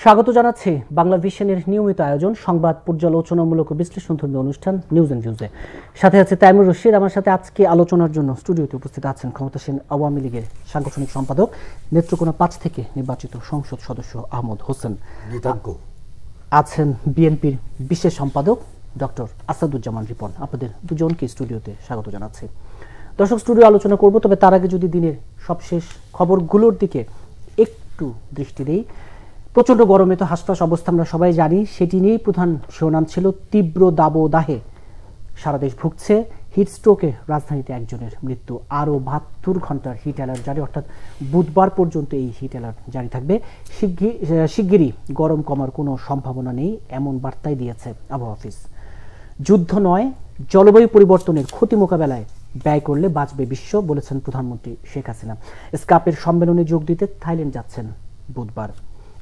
স্বাগত জানাচ্ছি বাংলা ভিশনের নিয়মিত আয়োজন সংবাদ পর্যালোচনামূলক ও বিশ্লেষণধর্মী অনুষ্ঠান নিউজ এন্ড ভিউজে। সাথে আছে তাইমুর রশিদ। আমার সাথে আজকে আলোচনার জন্য স্টুডিওতে উপস্থিত আছেন ক্ষমতাসীন আওয়ামী লীগের সাংগঠনিক সম্পাদক নেত্রকোনা ৫ থেকে নির্বাচিত সংসদ সদস্য আহমদ হোসেন, আছেন বিএনপির বিশেষ সম্পাদক ডক্টর আসাদুজ্জামান রিপন। আপনাদের দুজনকে স্টুডিওতে স্বাগত জানাচ্ছি। দর্শক, স্টুডিও আলোচনা করব, তবে তার আগে যদি দিনের সবশেষ খবরগুলোর দিকে একটু দৃষ্টি দেই। প্রচণ্ড গরমে তো হাসফাস অবস্থা আমরা সবাই জানি, সেটি নিয়েই প্রধান শিরোনাম ছিল তীব্র দাবদাহে সারা দেশ ভুগছে। হিটস্ট্রোকে রাজধানীতে একজনের মৃত্যু। আরও ৭২ ঘন্টার হিট অ্যালার্ট জারি, অর্থাৎ বুধবার পর্যন্ত এই হিট অ্যালার্ট জারি থাকবে। শিগগিরই গরম কমার কোনো সম্ভাবনা নেই, এমন বার্তাই দিয়েছে আবহাওয়া অফিস। যুদ্ধ নয়, জলবায়ু পরিবর্তনের ক্ষতি মোকাবেলায় ব্যয় করলে বাঁচবে বিশ্ব, বলেছেন প্রধানমন্ত্রী শেখ হাসিনা। স্কাপের সম্মেলনে যোগ দিতে থাইল্যান্ড যাচ্ছেন বুধবার।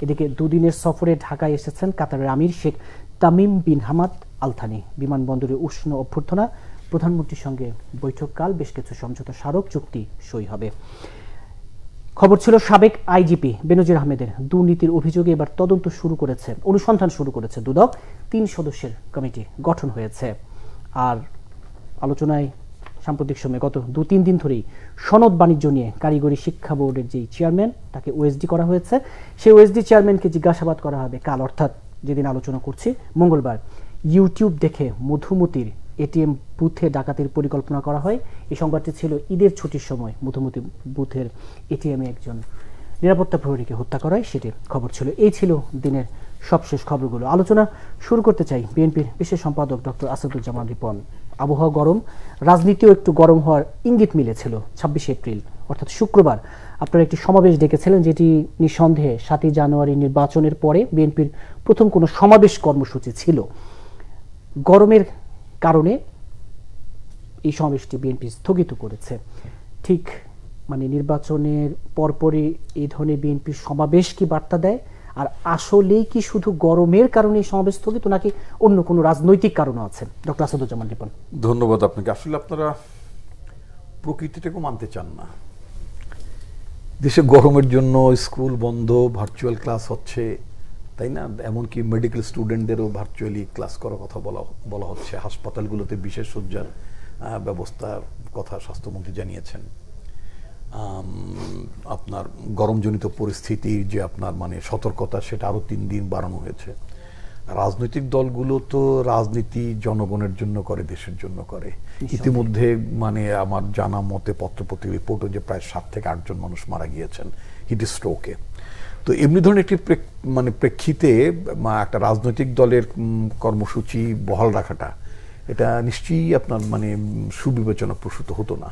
এদিকে দুদিনের সফরে ঢাকায় এসেছেন কাতারের আমির Sheikh Tamim bin Hamad Al Thani. বিমানবন্দরে উষ্ণ অভ্যর্থনা, প্রধানমন্ত্রীর সঙ্গে বৈঠককাল বেশ কিছু সমঝোতা স্মারক চুক্তি সই হবে। খবর ছিল সাবেক আইজিপি বেনজির আহমেদের দুর্নীতির অভিযোগে এবার তদন্ত শুরু করেছে, অনুসন্ধান শুরু করেছে দুদক। ৩ সদস্যের কমিটি গঠন হয়েছে। আর আলোচনায় সাম্প্রতিক সময়ে গত ২-৩ দিন ধরেই সনদ বাণিজ্য নিয়ে কারিগরি শিক্ষা বোর্ডের যে চেয়ারম্যান, তাকে ওএসডি করা হয়েছে। সেই ওএসডি চেয়ারম্যানকে জিজ্ঞাসাবাদ করা হবে কাল, অর্থাৎ যেদিন আলোচনা করছি মঙ্গলবার। ইউটিউব দেখে মধুমতির এটিএম বুথে ডাকাতির পরিকল্পনা করা হয়। এই সংবাদটি ছিল ঈদের ছুটির সময় মধুমতি বুথের এটিএমে একজন নিরাপত্তা প্রহরীকে হত্যা করা হয়, সেটি খবর ছিল। এই ছিল দিনের সবশেষ খবরগুলো। আলোচনা শুরু করতে চাই বিএনপির বিশেষ সম্পাদক ডক্টর আসাদুজ্জামান রিপন। আবহাওয়া গরম, রাজনীতিও একটু গরম হওয়ার ইঙ্গিত মিলেছিল ২৬ এপ্রিল অর্থাৎ শুক্রবার। আপনারা একটি সমাবেশ ডেকেছিলেন, যেটি নিঃসন্দেহে ৭ই জানুয়ারি নির্বাচনের পরে বিএনপির প্রথম কোনো সমাবেশ কর্মসূচি ছিল। গরমের কারণে এই সমাবেশটি বিএনপি স্থগিত করেছে। ঠিক নির্বাচনের পরপরই এই ধরনের বিএনপির সমাবেশ কি বার্তা দেয়? আর আসলেই কি শুধু গরমের কারণে এই সমাবেশ স্থগিত, নাকি অন্য কোনো রাজনৈতিক কারণও আছে? ডক্টর আসাদুজ্জামান রিপন। ধন্যবাদ আপনাকে। আসলে আপনারা প্রকৃতিটাকে মানতে চান না। দেশে গরমের জন্য স্কুল বন্ধ, ভার্চুয়াল ক্লাস হচ্ছে, তাই না? এমনকি মেডিকেল স্টুডেন্টদেরও ভার্চুয়ালি ক্লাস করার কথা বলা হচ্ছে। হাসপাতালগুলোতে বিশেষ সজ্জার ব্যবস্থার কথা স্বাস্থ্যমন্ত্রী জানিয়েছেন। আপনার গরমজনিত পরিস্থিতির যে আপনার সতর্কতা, সেটা আরও 3 দিন বাড়ানো হয়েছে। রাজনৈতিক দলগুলো তো রাজনীতি জনগণের জন্য করে, দেশের জন্য করে। ইতিমধ্যে আমার জানা মতে পত্রপত্রিকা রিপোর্টও যে প্রায় 7 থেকে 8 জন মানুষ মারা গিয়েছেন হিট স্ট্রোকে। তো এমনি ধরনের একটি প্রেক্ষিতে একটা রাজনৈতিক দলের কর্মসূচি বহাল রাখাটা, এটা নিশ্চয়ই আপনার সুবিবেচনা প্রসূত হতো না।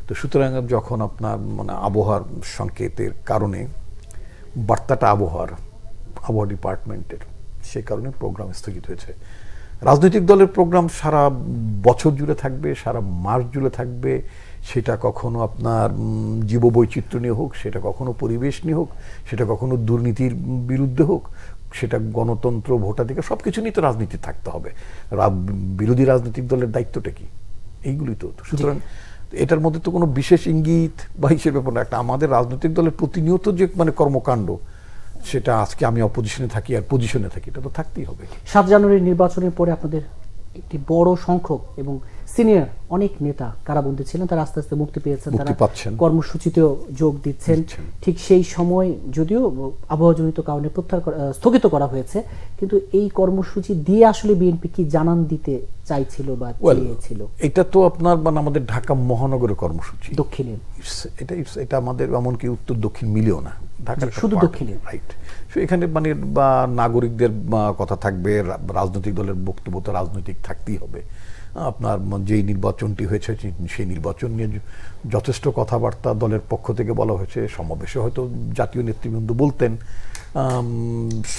তো সুতরাং যখন আপনার আবহাওয়ার সংকেতের কারণে বার্তাটা আবহাওয়া ডিপার্টমেন্টের, সেই কারণে প্রোগ্রাম স্থগিত হয়েছে। রাজনৈতিক দলের প্রোগ্রাম সারা বছর জুড়ে থাকবে, সারা মাস জুড়ে থাকবে। সেটা কখনো আপনার জীববৈচিত্র্য নিয়ে হোক, সেটা কখনো পরিবেশ নিয়ে হোক, সেটা কখনো দুর্নীতির বিরুদ্ধে হোক, সেটা গণতন্ত্র, ভোটাধিকার, সব কিছু নিয়ে তো রাজনীতি থাকতে হবে। বিরোধী রাজনৈতিক দলের দায়িত্বটা কি? এইগুলি তো। সুতরাং এটার মধ্যে তো কোনো বিশেষ ইঙ্গিত বা হিসেবে ব্যাপার না। একটা আমাদের রাজনৈতিক দলের প্রতিনিয়ত যে কর্মকাণ্ড, সেটা আজকে আমি অপোজিশনে থাকি আর পজিশনে থাকি, এটা তো থাকতেই হবে। ৭ জানুয়ারির নির্বাচনের পরে আপনাদের একটি বড় সংখ্যক এবং সিনিয়র অনেক নেতা কারাবন্দী ছিলেন, তারা আস্তে আস্তে মুক্তি পেয়েছেন, তারা কর্মসূচিতেও যোগ দিচ্ছেন। ঠিক সেই সময় যদিও আবহাওয়াজনিত কারণে স্থগিত করা হয়েছে, কিন্তু এই কর্মসূচি দিয়ে আসলে বিএনপি কি জানান দিতে চাইছিল বা চেয়েছিল? এটা তো আপনার আমাদের ঢাকা মহানগরের কর্মসূচি, দক্ষিণে। এটা আমাদের এমনকি উত্তর দক্ষিণ মিলেও না, ঢাকার শুধু দক্ষিণে। রাইট। এখানে বা নাগরিকদের কথা থাকবে, রাজনৈতিক দলের বক্তব্য তো রাজনৈতিক থাকতেই হবে। আপনার যেই নির্বাচনটি হয়েছে সেই নির্বাচন নিয়ে যথেষ্ট কথাবার্তা দলের পক্ষ থেকে বলা হয়েছে। সমাবেশে হয়তো জাতীয় নেতৃবৃন্দ বলতেন,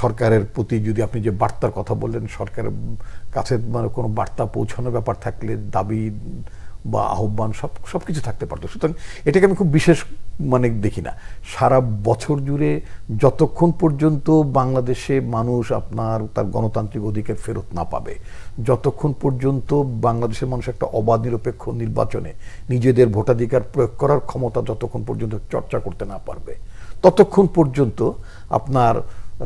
সরকারের প্রতি যদি আপনি যে বার্তার কথা বললেন, সরকারের কাছে কোনো বার্তা পৌঁছানোর ব্যাপার থাকলে দাবি বা আহ্বান সবকিছু থাকতে পারতো। সুতরাং এটাকে আমি খুব বিশেষ দেখি না। সারা বছর জুড়ে যতক্ষণ পর্যন্ত বাংলাদেশে মানুষ আপনার তার গণতান্ত্রিক অধিকার ফেরত না পাবে, যতক্ষণ পর্যন্ত বাংলাদেশের মানুষ একটা অবাধ নিরপেক্ষ নির্বাচনে নিজেদের ভোটাধিকার প্রয়োগ করার ক্ষমতা যতক্ষণ পর্যন্ত চর্চা করতে না পারবে, ততক্ষণ পর্যন্ত আপনার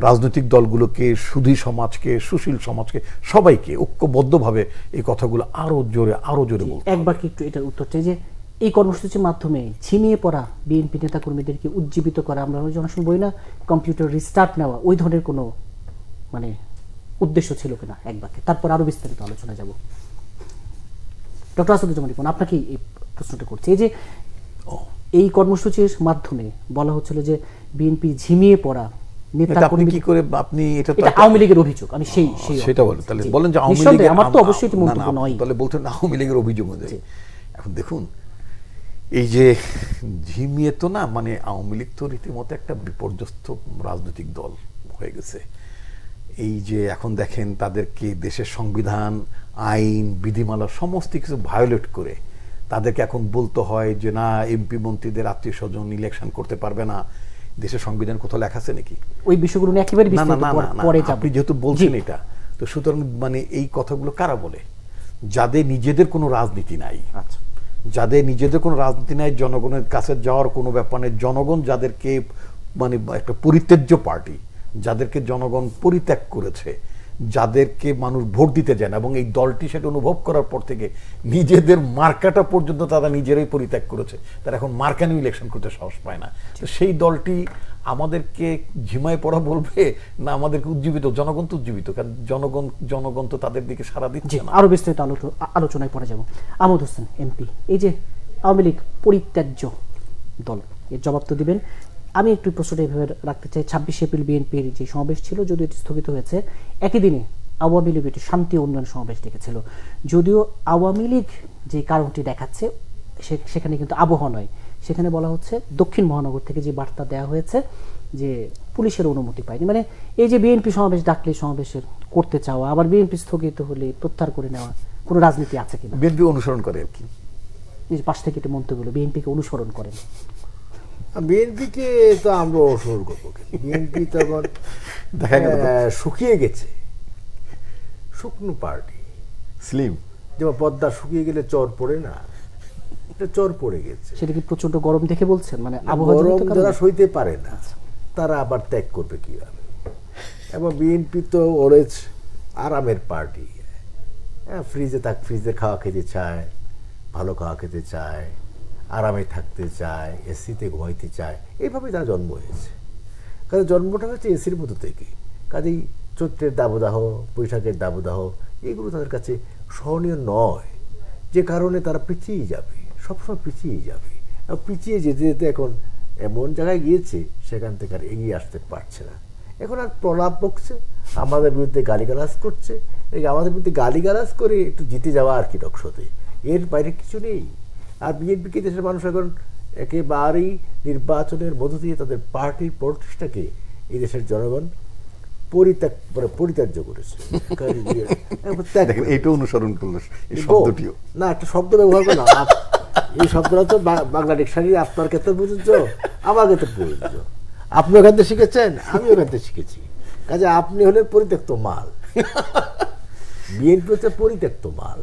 রাজনৈতিক দলগুলোকে, সুধী সমাজকে, সুশীল সমাজকে, সবাইকে ঐক্যবদ্ধভাবে এই কথাগুলো আরো জোরে বলতে হবে। একবার কি একটু এটার উত্তর চাই যে এই কর্মসূচির মাধ্যমে ঝিমিয়ে পড়া বিএনপি নেতাকর্মীদেরকে উজ্জীবিত করা, আমরা অনেক সময় বলি না কম্পিউটার রিস্টার্ট নেওয়া, ওই ধরনের কোনো মানে উদ্দেশ্য ছিল কিনা এক বাক্যে, তারপর আরো বিস্তারিত আলোচনা যাব। ডক্টর আসাদুজ্জামান রিপন, আপনাকে এই প্রশ্নটা করছি, এই যে এই কর্মসূচির মাধ্যমে বলা হচ্ছিল যে বিএনপি ঝিমিয়ে পড়া আপনি কি করে, আপনি এটা আওয়ামী লীগের অভিযোগ, আমি সেই সেটা বলেন, তাহলে বলেন যে আওয়ামী লীগ, আমার তো অবশ্যই এটি মন্তব্য নয়, তাহলে বলতেন আওয়ামী লীগের অভিযোগ অনুযায়ী। এখন দেখুন, এই যে ঝিমিয়ে তো না, মানে আওয়ামী লীগ তো রীতিমতো একটা বিপর্যস্ত রাজনৈতিক দল হয়ে গেছে। এই যে এখন দেখেন তাদেরকে দেশের সংবিধান, আইন, বিধিমালা সমস্ত কিছু ভায়োলেট করে তাদেরকে এখন বলতে হয় যে না, এমপি মন্ত্রীদের আত্মীয় স্বজন ইলেকশন করতে পারবে না। দেশের সংবিধান কোথাও লেখা আছে নাকি? ওই বিষয়গুলো একেবারে পরে যাব। আপনি যেহেতু বলছেন এটা, তো সুতরাং মানে এই কথাগুলো কারা বলে? যাদের নিজেদের কোনো রাজনীতি নাই, আচ্ছা, যাদের নিজেদের কোনো রাজনীতি নাই, জনগণের কাছে যাওয়ার কোনো ব্যাপার নেই, জনগণ যাদেরকে মানে একটা পরিত্যাজ্য পার্টি, যাদেরকে জনগণ পরিত্যাগ করেছে, যাদেরকে মানুষ ভোট দিতে যায় না, এবং এই দলটি সেটা অনুভব করার পর থেকে নিজেদের মার্কাটা পর্যন্ত তারা নিজেরাই পরিত্যাগ করেছে, তারা এখন মার্কা নিয়ে ইলেকশন করতে সাহস পায় না। তো সেই দলটি আমাদেরকে ঝিমায় পড়া বলবে না আমাদেরকে উজ্জীবিত? জনগণ তো উজ্জীবিত, কারণ জনগণ তো তাদের দিকে সাড়া দিচ্ছে না। আরো বিস্তারিত আলোচনায় পড়ে যাব। আমোদ হোসেন এমপি, এই যে আওয়ামী লীগ পরিত্যাজ্য দল, এর জবাব তো দিবেন। আমি একটু প্রশ্নটা এভাবে রাখতে চাই, 26 এপ্রিল বিএনপির যে সমাবেশ ছিল, যদিও এটি স্থগিত হয়েছে, একই দিনে আওয়ামী লীগ একটি শান্তি উন্নয়ন সমাবেশ ডেকেছিল। যদিও আওয়ামী লীগ যে কারণটি দেখাচ্ছে সেখানে কিন্তু আবহাওয়া নয়, সেখানে বলা হচ্ছে দক্ষিণ মহানগর থেকে যে বার্তা দেওয়া হয়েছে যে পুলিশের অনুমতি পায়নি। মানে এই যে বিএনপি সমাবেশ ডাকলে সমাবেশের করতে চাওয়া, আবার বিএনপি স্থগিত হলে প্রত্যাহার করে নেওয়া, কোনো রাজনীতি আছে কিনা? বিএনপি অনুসরণ করে আর কি, পাশ থেকে একটি মন্তব্য হলো বিএনপিকে অনুসরণ করেন। বিএনপিকে তো আমরা অনুসরণ করবো, বিএনপি তখন শুকিয়ে গেছে, শুকনো পার্টি, স্লিম, যেমন পদ্মা শুকিয়ে গেলে চর পড়ে না, এটা চর পড়ে গেছে। সেটা কি প্রচন্ড গরম দেখে বলছেন? মানে গরম যারা সইতে পারে না তারা আবার ত্যাগ করবে কিভাবে? এবং বিএনপি তো অলওয়েজ আরামের পার্টি, ফ্রিজে খাওয়া খেতে চায়, ভালো খাওয়া খেতে চায়, আরামে থাকতে চায়, এসিতে ঘুমাইতে চায়, এইভাবে তারা জন্ম হয়েছে। কাজে জন্মটা হচ্ছে এসির মতো থেকে, কাজেই চৈত্রের দাবদাহ, বৈশাখের দাবদাহ এগুলো তাদের কাছে সহনীয় নয়, যে কারণে তারা পিছিয়ে যাবে, সবসময় পিছিয়ে যাবে। এবং পিছিয়ে যেতে যেতে এখন এমন জায়গায় গিয়েছে সেখান থেকে আর এগিয়ে আসতে পারছে না। এখন আর প্রলাপ বকছে, আমাদের বিরুদ্ধে গালিগালাজ করছে, আমাদের বিরুদ্ধে গালিগালাজ করে একটু জিতে যাওয়া আর কি টকশোতে, এর বাইরে কিছু নেই। আর বিএনপিকে দেশের মানুষ এখন একেবারেই নির্বাচনের মধ্য দিয়ে তাদের পার্টির প্রতিষ্ঠাকে এই দেশের জনগণ পরিত্যাজ্য করেছে। এইটা অনুসরণ করলো এই শব্দটিও না, একটা শব্দ ব্যবহার করে না, এই শব্দটা তো বাংলা ডিকশনারি আপনার ক্ষেত্রে প্রযোজ্য, আমার ক্ষেত্রে প্রযোজ্য। আপনি ওখান থেকে শিখেছেন, আমি ওখান থেকে শিখেছি। কাজে আপনি হলেন পরিত্যক্ত মাল, বিএনপি হচ্ছে পরিত্যক্ত মাল,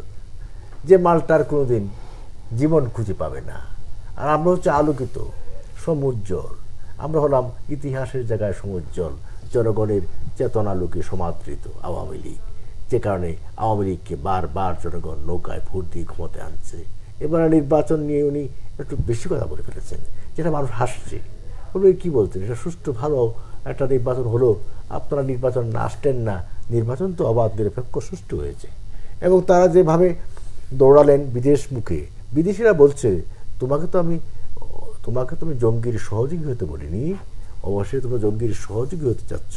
যে মালটার কোনোদিন জীবন খুঁজে পাবে না। আর আমরা হচ্ছে আলোকিত, সমুজ্জ্বল, আমরা হলাম ইতিহাসের জায়গায় সমুজ্জ্বল, জনগণের চেতনালোকে সমাদৃত আওয়ামী লীগ, যে কারণে আওয়ামী লীগকে বারবার জনগণ নৌকায় ভোট দিয়ে ক্ষমতায় আনছে। এবারে নির্বাচন নিয়ে উনি একটু বেশি কথা বলে ফেলেছেন, যেটা মানুষ হাসছে। বলবে কি বলতেন, এটা সুষ্ঠু ভালো একটা নির্বাচন হলো, আপনারা নির্বাচন আসতেন না, নির্বাচন তো অবাধ নিরপেক্ষ সুষ্ঠু হয়েছে। এবং তারা যেভাবে দৌড়ালেন বিদেশ মুখে, বিদেশিরা বলছে তোমাকে তো আমি জঙ্গির সহযোগী হতে বলিনি, অবশ্যই তোমরা জঙ্গির সহযোগী হতে চাচ্ছ,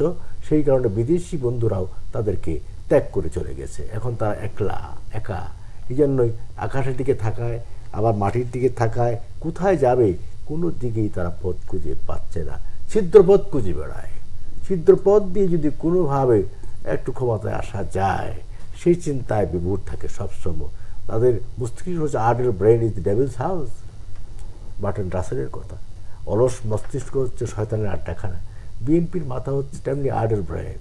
সেই কারণে বিদেশি বন্ধুরাও তাদেরকে ত্যাগ করে চলে গেছে। এখন তারা একা, এই জন্যই আকাশের দিকে থাকায়, আবার মাটির দিকে থাকায়, কোথায় যাবে কোনো দিকেই তারা পথ খুঁজে পাচ্ছে না, ছিদ্রপথ খুঁজে বেড়ায়। ছিদ্রপথ দিয়ে যদি কোনোভাবে একটু ক্ষমতায় আসা যায়, সেই চিন্তায় বিভোর থাকে সবসময়। তাদের মস্তিষ্ক হচ্ছে idle brain is the devil's house, Bertrand রাসেলের কথা। অলস মস্তিষ্ক হচ্ছে শয়তানের আড্ডাখানা। বিএনপির মাথা হচ্ছে তেমনি আইডল ব্রেন,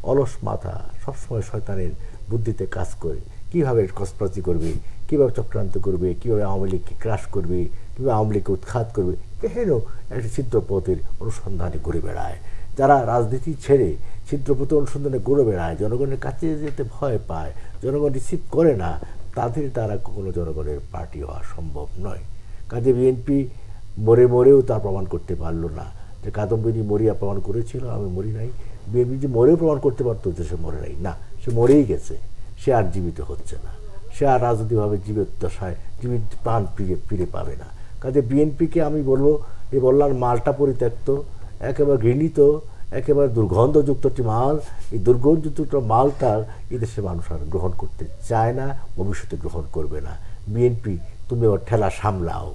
অলস মাথা, সবসময় শয়তানের বুদ্ধিতে কাজ করে, কীভাবে কসপ্রাচি করবে, কীভাবে চক্রান্ত করবে, কীভাবে আওয়ামী লীগকে ক্রাশ করবে, কীভাবে আওয়ামী লীগকে উৎখাত করবে, এহেন একটা ছিদ্রপথের অনুসন্ধানে ঘুরে বেড়ায়। যারা রাজনীতি ছেড়ে ছিদ্রপথ অনুসন্ধানে ঘুরে বেড়ায়, জনগণের কাছে যেতে ভয় পায়, জনগণ রিসিভ করে না, তাদের দ্বারা কখনো জনগণের পার্টি হওয়া সম্ভব নয়। কাজে বিএনপি মরেও তার প্রমাণ করতে পারলো না যে কাদম্বিনী মরিয়া প্রমাণ করেছিল আমি মরি নাই। বিএনপি যে মরেও প্রমাণ করতে পারতো যে সে মরে নাই, না, সে মরেই গেছে, সে আর জীবিত হচ্ছে না, সে আর রাজনৈতিকভাবে জীবিত দশায় জীবিত প্রাণ ফিরে পাবে না। কাজে বিএনপিকে আমি বলবো এই বললাম মালটা পরিত্যক্ত, একেবারে ঘৃণিত, একেবারে দুর্গন্ধযুক্ত একটি মাল। এই দুর্গন্ধযুক্ত মালটার এই দেশের মানুষ আর গ্রহণ করতে চায় না, ভবিষ্যতে গ্রহণ করবে না। বিএনপি তুমি এবার ঠেলা সামলাও,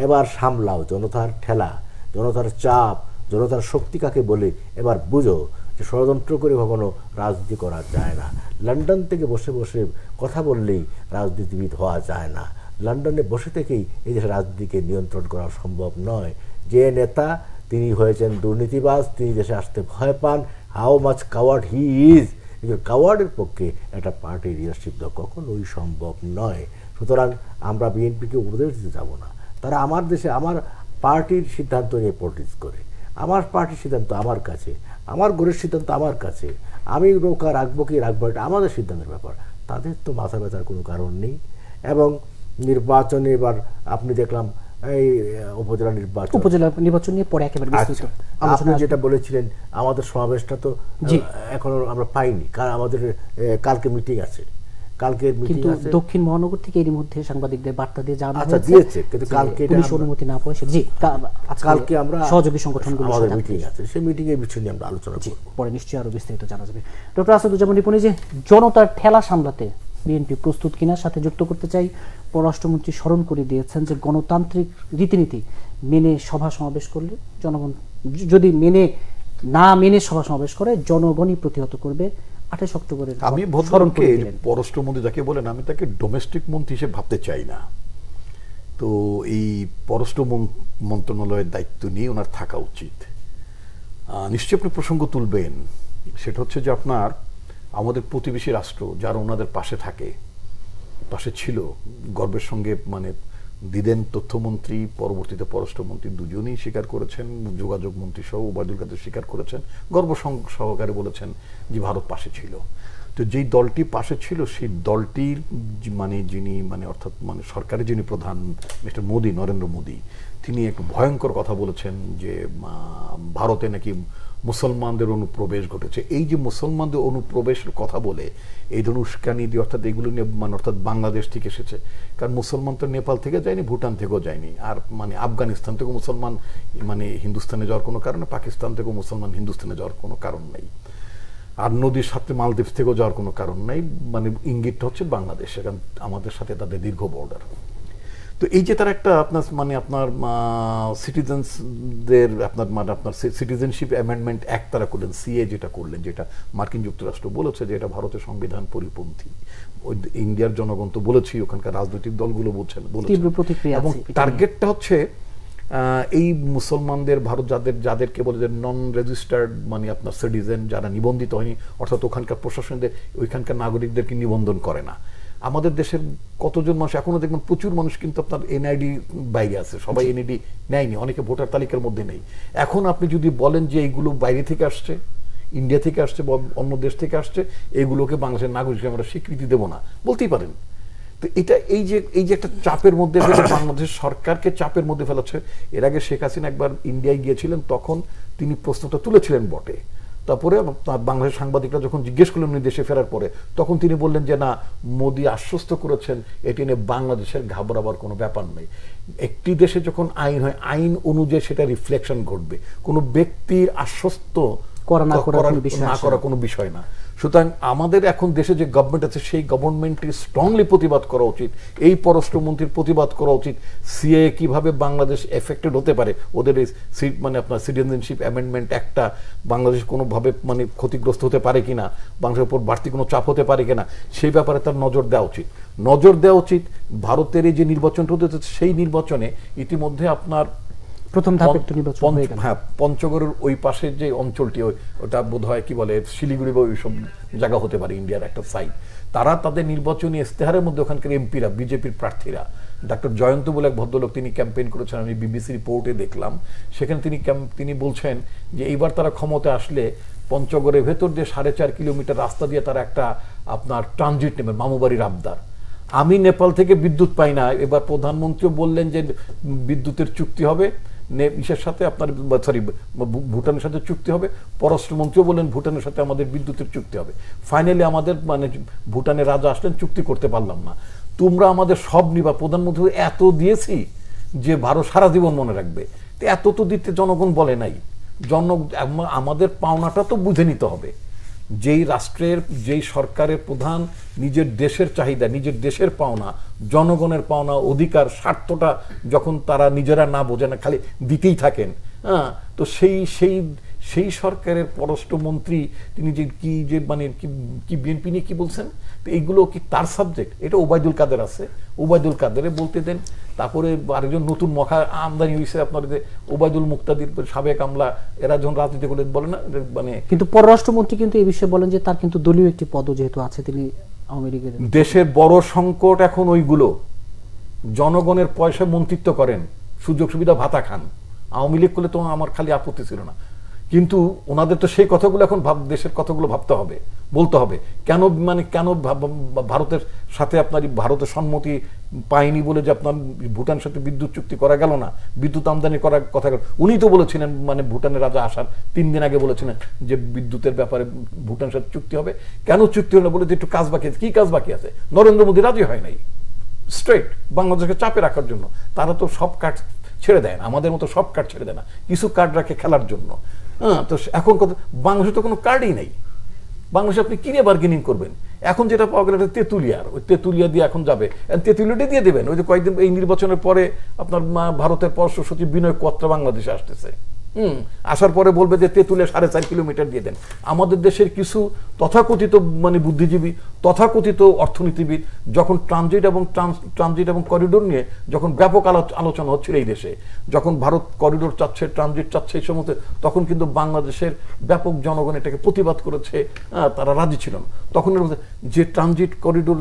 এবার সামলাও জনতার ঠেলা, জনতার চাপ, জনতার শক্তি কাকে বলে এবার বুঝো যে ষড়যন্ত্র করে কখনো রাজনীতি করা যায় না। লন্ডন থেকে বসে বসে কথা বললেই রাজনীতিবিদ হওয়া যায় না। লন্ডনে বসে থেকেই এই দেশের রাজনীতিকে নিয়ন্ত্রণ করা সম্ভব নয়। যে নেতা তিনি হয়েছেন দুর্নীতিবাজ, তিনি দেশে আসতে ভয় পান, how much coward he is, এই কাওয়ার্ডের পক্ষে একটা পার্টির লিডারশিপ দেওয়া কখনোই সম্ভব নয়। সুতরাং আমরা বিএনপিকে উপদেশ দিতে যাব না। তারা আমার দেশে আমার পার্টির সিদ্ধান্ত নিয়ে পলিটিক্স করে, আমার পার্টির সিদ্ধান্ত আমার কাছে, আমার ঘরের সিদ্ধান্ত আমার কাছে, আমি নৌকা রাখবো কি রাখবো এটা আমাদের সিদ্ধান্তের ব্যাপার। তাদের তো মাথা ব্যথার কোনো কারণ নেই। এবং নির্বাচনে এবার আপনি দেখলাম এই উপজেলা নির্বাচন নিয়ে পরে একেবারে বিস্তারিত আপনি যেটা বলেছিলেন, আমাদের সমাবেশটা তো এখনো আমরা পাইনি, কারণ আমাদের কালকে মিটিং আছে, কালকের মিটিং আছে। দক্ষিণ মহানগর থেকে এর মধ্যে সাংবাদিকদের বার্তা দিয়ে জানানো হয়েছে, কিন্তু কালকে পুলিশ অনুমতি না পাওয়া, জি কালকে আমরা সহযোগী সংগঠনগুলোর আমাদের মিটিং আছে, সেই মিটিং এর বিষয় নিয়ে আমরা আলোচনা করব, পরে নিশ্চয়ই আরো বিস্তারিত জানা যাবে। ডক্টর আসাদুজ্জামান রিপন, যে জনতার ঠেলা সামলাতে বিএনপি প্রস্তুত কিনা সাথে যুক্ত করতে চাই। পররাষ্ট্রমন্ত্রী স্মরণ করে দিয়েছেন যে গণতান্ত্রিক রীতিনীতি মেনে সভা সমাবেশ করলে জনগণ, যদি না মেনে সভা সমাবেশ করে জনগণই প্রতিহত করবে। 28 অক্টোবরের আমি ভদ্রলোককে পররাষ্ট্রমন্ত্রী যাকে বলেন, আমি তাকে ডোমেস্টিক মন্ত্রী হিসেবে ভাবতে চাই না। তো এই পররাষ্ট্র মন্ত্রণালয়ের দায়িত্ব নিয়ে ওনার থাকা উচিত। নিশ্চয়ই আপনি প্রসঙ্গ তুলবেন, সেটা হচ্ছে যে আপনার আমাদের প্রতিবেশী রাষ্ট্র যারা ওনাদের পাশে ছিল, গর্বের সঙ্গে দিদেন তথ্যমন্ত্রী, পরবর্তীতে পররাষ্ট্রমন্ত্রী দুজনেই স্বীকার করেছেন, যোগাযোগ মন্ত্রী সহ ওবায়দুল কাদের স্বীকার করেছেন, গর্ব সহকারে বলেছেন যে ভারত পাশে ছিল। তো যেই দলটি পাশে ছিল সেই দলটির যিনি অর্থাৎ সরকারের যিনি প্রধান মিস্টার মোদি, নরেন্দ্র মোদি, তিনি একটু ভয়ঙ্কর কথা বলেছেন যে ভারতে নাকি মুসলমানদের অনুপ্রবেশ ঘটেছে। এই যে মুসলমানদের অনুপ্রবেশের কথা বলে এই ধরনের উস্কানি দিয়ে, অর্থাৎ এগুলো নিয়ে অর্থাৎ বাংলাদেশ থেকে এসেছে, কারণ মুসলমান তো নেপাল থেকে যায়নি, ভুটান থেকেও যায়নি, আর আফগানিস্তান থেকেও মুসলমান হিন্দুস্তানে যাওয়ার কোনো কারণে, পাকিস্তান থেকেও মুসলমান হিন্দুস্তানে যাওয়ার কোনো কারণ নেই, আর নদীর সাথে মালদ্বীপ থেকেও যাওয়ার কোনো কারণ নেই। ইঙ্গিতটা হচ্ছে বাংলাদেশ, কারণ আমাদের সাথে তাদের দীর্ঘ বর্ডার। তো এই যে তারা একটা আপনার আপনার সিটিজেন্সদের আপনার সিটিজেনশিপ অ্যামেন্ডমেন্ট অ্যাক্ট তারা করলেন, সিএ যেটা করলেন, যেটা মার্কিন যুক্তরাষ্ট্র বলেছে যে এটা ভারতের সংবিধান পরিপন্থী। ইন্ডিয়ার জনগণ তো বলেছি, ওখানকার রাজনৈতিক দলগুলো বলছেন, এবং টার্গেটটা হচ্ছে এই মুসলমানদের, ভারত যাদেরকে বলে যে নন রেজিস্টার্ড আপনার সিটিজেন, যারা নিবন্ধিত হয়নি, অর্থাৎ ওখানকার প্রশাসনদের ওইখানকার নাগরিকদেরকে নিবন্ধন করে না। আমাদের দেশের কতজন মানুষ এখনো দেখবেন, প্রচুর মানুষ কিন্তু আপনার এনআইডি বাইরে আছে, সবাই এনআইডি নেয়নি, অনেকে ভোটার তালিকার মধ্যে নেই। এখন আপনি যদি বলেন যে এইগুলো বাইরে থেকে আসছে, ইন্ডিয়া থেকে আসছে বা অন্য দেশ থেকে আসছে, এগুলোকে বাংলাদেশের নাগরিক আমরা স্বীকৃতি দেব না, বলতেই পারেন। তো এটা এই যে একটা চাপের মধ্যে ফেলে বাংলাদেশ সরকারকে চাপের মধ্যে ফেলাচ্ছে। এর আগে শেখ হাসিনা একবার ইন্ডিয়ায় গিয়েছিলেন, তখন তিনি প্রশ্নটা তুলেছিলেন বটে, তারপরে বাংলাদেশের সাংবাদিকরা যখন জিজ্ঞেস করলেন উনি দেশে ফেরার পরে, তখন তিনি বললেন যে না, মোদি আশ্বস্ত করেছেন এটি নিয়ে বাংলাদেশের ঘাবড়াবার কোনো ব্যাপার নেই। একটি দেশে যখন আইন হয়, আইন অনুযায়ী সেটা রিফ্লেকশন ঘটবে, কোনো ব্যক্তির আশ্বস্ত না করা কোনো বিষয় না। সুতরাং আমাদের এখন দেশে যে গভর্নমেন্ট আছে, সেই গভর্নমেন্টের স্ট্রংলি প্রতিবাদ করা উচিত, এই পররাষ্ট্রমন্ত্রীর প্রতিবাদ করা উচিত, সিএ কিভাবে বাংলাদেশ এফেক্টেড হতে পারে, ওদের আপনার সিটিজেনশিপ অ্যামেন্ডমেন্ট একটা বাংলাদেশ কোনোভাবে ক্ষতিগ্রস্ত হতে পারে কিনা, বাংলাদেশের উপর বাড়তি কোনো চাপ হতে পারে কিনা, সেই ব্যাপারে তার নজর দেওয়া উচিত। ভারতের এই যে নির্বাচনটা হতে যাচ্ছে, সেই নির্বাচনে ইতিমধ্যে আপনার প্রথম ধাপ একটু নির্বাচন হয়ে গেল। হ্যাঁ, পঞ্চগড়ের ওই পাশের যে অঞ্চলটি, ওটা বোধ হয় কি বলে শিলিগুড়ি বা ওইসব জায়গা হতে পারে, ইন্ডিয়ার একটা সাইড। তারা তাদের নির্বাচনী ইস্তেহারের মধ্যে ওখানকার এমপিরা, বিজেপির প্রার্থীরা ডক্টর জয়ন্ত বলে এক ভদ্রলোক, তিনি ক্যাম্পেইন করেছেন, আমি বিবিসি রিপোর্টে দেখলাম। সেখানে তিনি বলছেন যে এইবার তারা ক্ষমতা আসলে পঞ্চগড়ের ভেতর দিয়ে 4.5 কিলোমিটার রাস্তা দিয়ে তারা একটা আপনার ট্রানজিট নেবে, মামুবাড়ির আবদার। আমি নেপাল থেকে বিদ্যুৎ পাই না, এবার প্রধানমন্ত্রীও বললেন যে বিদ্যুতের চুক্তি হবে ইসের সাথে, আপনার ভুটানের সাথে চুক্তি হবে। পররাষ্ট্রমন্ত্রীও বললেন ভুটানের সাথে আমাদের বিদ্যুতের চুক্তি হবে। ফাইনালি আমাদের ভুটানের রাজা আসলেন, চুক্তি করতে পারলাম না। তোমরা আমাদের সব নিবা, প্রধানমন্ত্রী এত দিয়েছি যে ভারত সারা জীবন মনে রাখবে। এত তো দিতে জনগণ বলে নাই। আমাদের পাওনাটা তো বুঝে নিতে হবে। যেই রাষ্ট্রের, যেই সরকারের প্রধান নিজের দেশের চাহিদা, নিজের দেশের পাওনা, জনগণের পাওনা, অধিকার, স্বার্থটা যখন তারা নিজেরা না বোঝে না, খালি দিতেই থাকেন, হ্যাঁ, তো সেই সরকারের পররাষ্ট্রমন্ত্রী তিনি যে কি বিএনপি নিয়ে কি বলছেন, তো এইগুলো কি তার সাবজেক্ট? এটা ওবায়দুল কাদের আছে, ওবায়দুল কাদেরে বলতে দেন। তারপরে আরেকজন নতুন মখা আমদানি হয়েছে আপনার ওবায়দুল মুক্তাদির সাবেক আমলা, এরা যখন রাজনীতি করে বলে না কিন্তু পররাষ্ট্রমন্ত্রী কিন্তু এই বিষয়ে বলেন যে তার কিন্তু দলীয় একটি পদ যেহেতু আছে, তিনি আওয়ামী লীগের। দেশের বড় সংকট এখন ওইগুলো, জনগণের পয়সা মন্ত্রিত্ব করেন, সুযোগ সুবিধা ভাতা খান। আওয়ামী লীগ করলে তো আমার খালি আপত্তি ছিল না, কিন্তু ওনাদের তো সেই কথাগুলো এখন দেশের কথাগুলো ভাবতে হবে, বলতে হবে। কেন ভারতের সাথে আপনার ভারতের সম্মতি পায়নি বলে যে আপনার ভুটানের সাথে বিদ্যুৎ চুক্তি করা গেল না, বিদ্যুৎ আমদানি করার কথা। উনি তো বলেছিলেন ভুটানের রাজা আসার 3 দিন আগে বলেছিলেন যে বিদ্যুতের ব্যাপারে ভুটানের সাথে চুক্তি হবে। কেন চুক্তি হলো বলে যে একটু কাজ বাকি আছে। কি কাজ বাকি আছে? নরেন্দ্র মোদী রাজি হয় নাই, স্ট্রেট বাংলাদেশকে চাপে রাখার জন্য। তারা তো সব কার্ড ছেড়ে দেয় না, আমাদের মতো সব কার্ড ছেড়ে দেয় না, কিছু কার্ড রাখে খেলার জন্য। হ্যাঁ, তো এখন কথা, বাংলাদেশে তো কোনো কার্ডই নেই। বাংলাদেশে আপনি কিনে বার্গেনিং করবেন? এখন যেটা পাওয়া গেল তেঁতুলিয়ার, ওই তেঁতুলিয়া দিয়ে এখন যাবে, তেঁতুলিয়াটি দিয়ে দেবেন। ওই যে কয়েকদিন এই নির্বাচনের পরে আপনার ভারতের পররাষ্ট্র সচিব বিনয় কোয়াত্রা বাংলাদেশে আসতেছে, আসার পরে বলবে যে তেঁতুলিয়া 4.5 কিলোমিটার দিয়ে দেন। আমাদের দেশের কিছু তথাকথিত বুদ্ধিজীবী, তথাকথিত অর্থনীতিবিদ যখন ট্রানজিট এবং করিডোর নিয়ে যখন ব্যাপক আলোচনা হচ্ছিল এই দেশে, যখন ভারত করিডোর চাচ্ছে, ট্রানজিট চাচ্ছে, এই সমস্ত, তখন কিন্তু বাংলাদেশের ব্যাপক জনগণ এটাকে প্রতিবাদ করেছে, তারা রাজি ছিল না। তখন যে ট্রানজিট করিডোর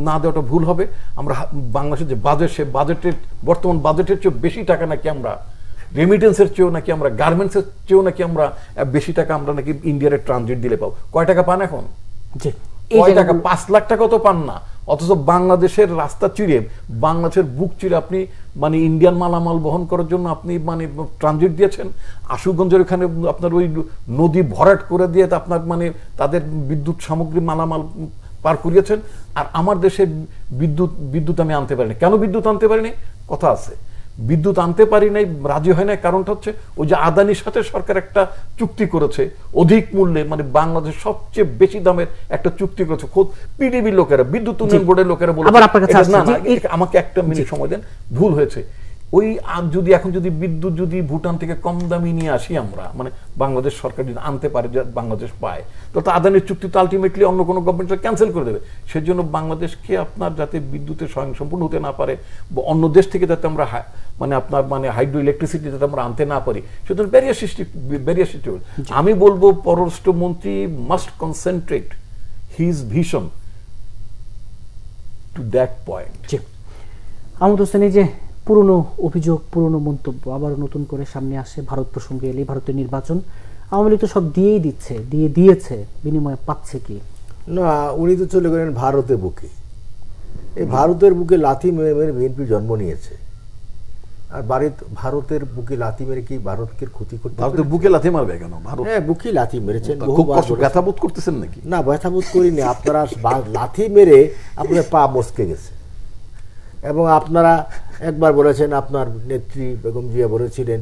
না দেওয়াটা ভুল হবে। আমরা বাংলাদেশের যে বাজেট, সে বাজেটের বর্তমান বাজেটের চেয়ে বেশি টাকা নাকি আমরা রেমিটেন্সের চেয়েও নাকি আমরা, গার্মেন্টসের চেয়েও নাকি আমরা বেশি টাকা আমরা নাকি ইন্ডিয়ার ট্রানজিট দিলে পাবো। কয় টাকা পান এখন? কয় টাকা? 5 লাখ টাকা তো পান না। অথচ বাংলাদেশের রাস্তা চিরে, বাংলাদেশের বুক চিরে আপনি ইন্ডিয়ান মালামাল বহন করার জন্য আপনি ট্রানজিট দিয়েছেন। আশুগঞ্জের ওখানে আপনার ওই নদী ভরাট করে দিয়ে আপনার তাদের বিদ্যুৎ সামগ্রী মালামাল পার করিয়েছেন। আর আমার দেশে বিদ্যুৎ আমি আনতে পারিনি। কেন বিদ্যুৎ আনতে পারিনি? কথা আছে। বিদ্যুৎ আনতে পারি নাই, রাজি হয় নাই, কারণটা হচ্ছে ওই যে আদানির সাথে সরকার একটা চুক্তি করেছে অধিক মূল্যে, বাংলাদেশ সবচেয়ে বেশি দামের একটা চুক্তি করেছে। খোদ পিডিবির লোকেরা, বিদ্যুৎ উন্নয়ন বোর্ডের লোকেরা বলে, আমাকে একটা মিনিট সময় দেন, ভুল হয়েছে। ওই এখন যদি বিদ্যুৎ যদি ভুটান থেকে কম দামি নিয়ে আসি আমরা, বাংলাদেশ সরকার যদি আনতে পারে, বাংলাদেশ পায়, তো আদানির চুক্তি তো আলটিমেটলি অন্য কোনো গভর্নমেন্ট ক্যান্সেল করে দেবে। সেজন্য বাংলাদেশকে আপনার যাতে বিদ্যুতের স্বয়ংসম্পূর্ণ হতে না পারে, বা অন্য দেশ থেকে যাতে আমরা হাইড্রো ইলেকট্রিসিটি যাতে আমরা আনতে না পারি, সেজন্য ব্যারিয়ার সৃষ্টি। আমি বলবো পররাষ্ট্রমন্ত্রী must concentrate his vision to that point. Ahmed Hossain, এই যে পুরনো অভিযোগ, পুরনো মন্তব্য আবার নতুন করে সামনে আসে ভারত প্রসঙ্গে এলে, ভারতের নির্বাচন, আওয়ামী লীগ তো সব দিয়েছে, বিনিময়ে পাচ্ছে কি? না, উনি তো চলে গেলেন ভারতের বুকে। এই ভারতের বুকে লাথি মেরে বিএনপি জন্ম নিয়েছে। আর ভারতের বুকে লাথি মেরে কি ভারতকে ক্ষতি করতে? ভারতের বুকে লাথি মারবে কেন? হ্যাঁ, বুকে লাথি মেরেছেন। ব্যথাবোধ করতেছেন নাকি? না, ব্যথাবোধ করিনি। আপনারা লাথি মেরে আপনার পা মস্কে গেছে। এবং আপনারা একবার বলেছেন, আপনার নেত্রী বেগম জিয়া বলেছিলেন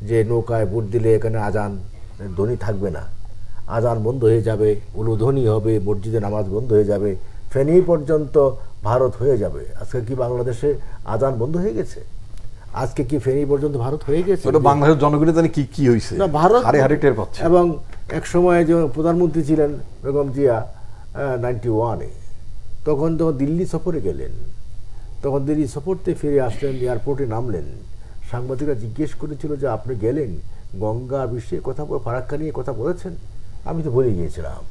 যে নৌকায় ভোট দিলে এখানে আজান ধ্বনি থাকবে না, আজান বন্ধ হয়ে যাবে, উলুধ্বনি হবে, মসজিদে নামাজ বন্ধ হয়ে যাবে, ফেনী পর্যন্ত ভারত হয়ে যাবে। আজকে কি বাংলাদেশে আজান বন্ধ হয়ে গেছে? আজকে কি ফেনী পর্যন্ত ভারত হয়ে গেছে? বাংলাদেশের জনগণের জানি কি হয়েছে না, ভারত হারে হারে টের পাচ্ছে। এবং এক সময় যে প্রধানমন্ত্রী ছিলেন বেগম জিয়া 91-এ, তখন দিল্লি সফরে গেলেন। তখন দিল্লি সফরতে ফিরে আসলেন, এয়ারপোর্টে নামলেন, সাংবাদিকরা জিজ্ঞেস করেছিল যে আপনি গেলেন, গঙ্গা বিষয়ে কথা বলে, ফারাক্কা নিয়ে কথা বলেছেন? আমি তো ভুলে গিয়েছিলাম।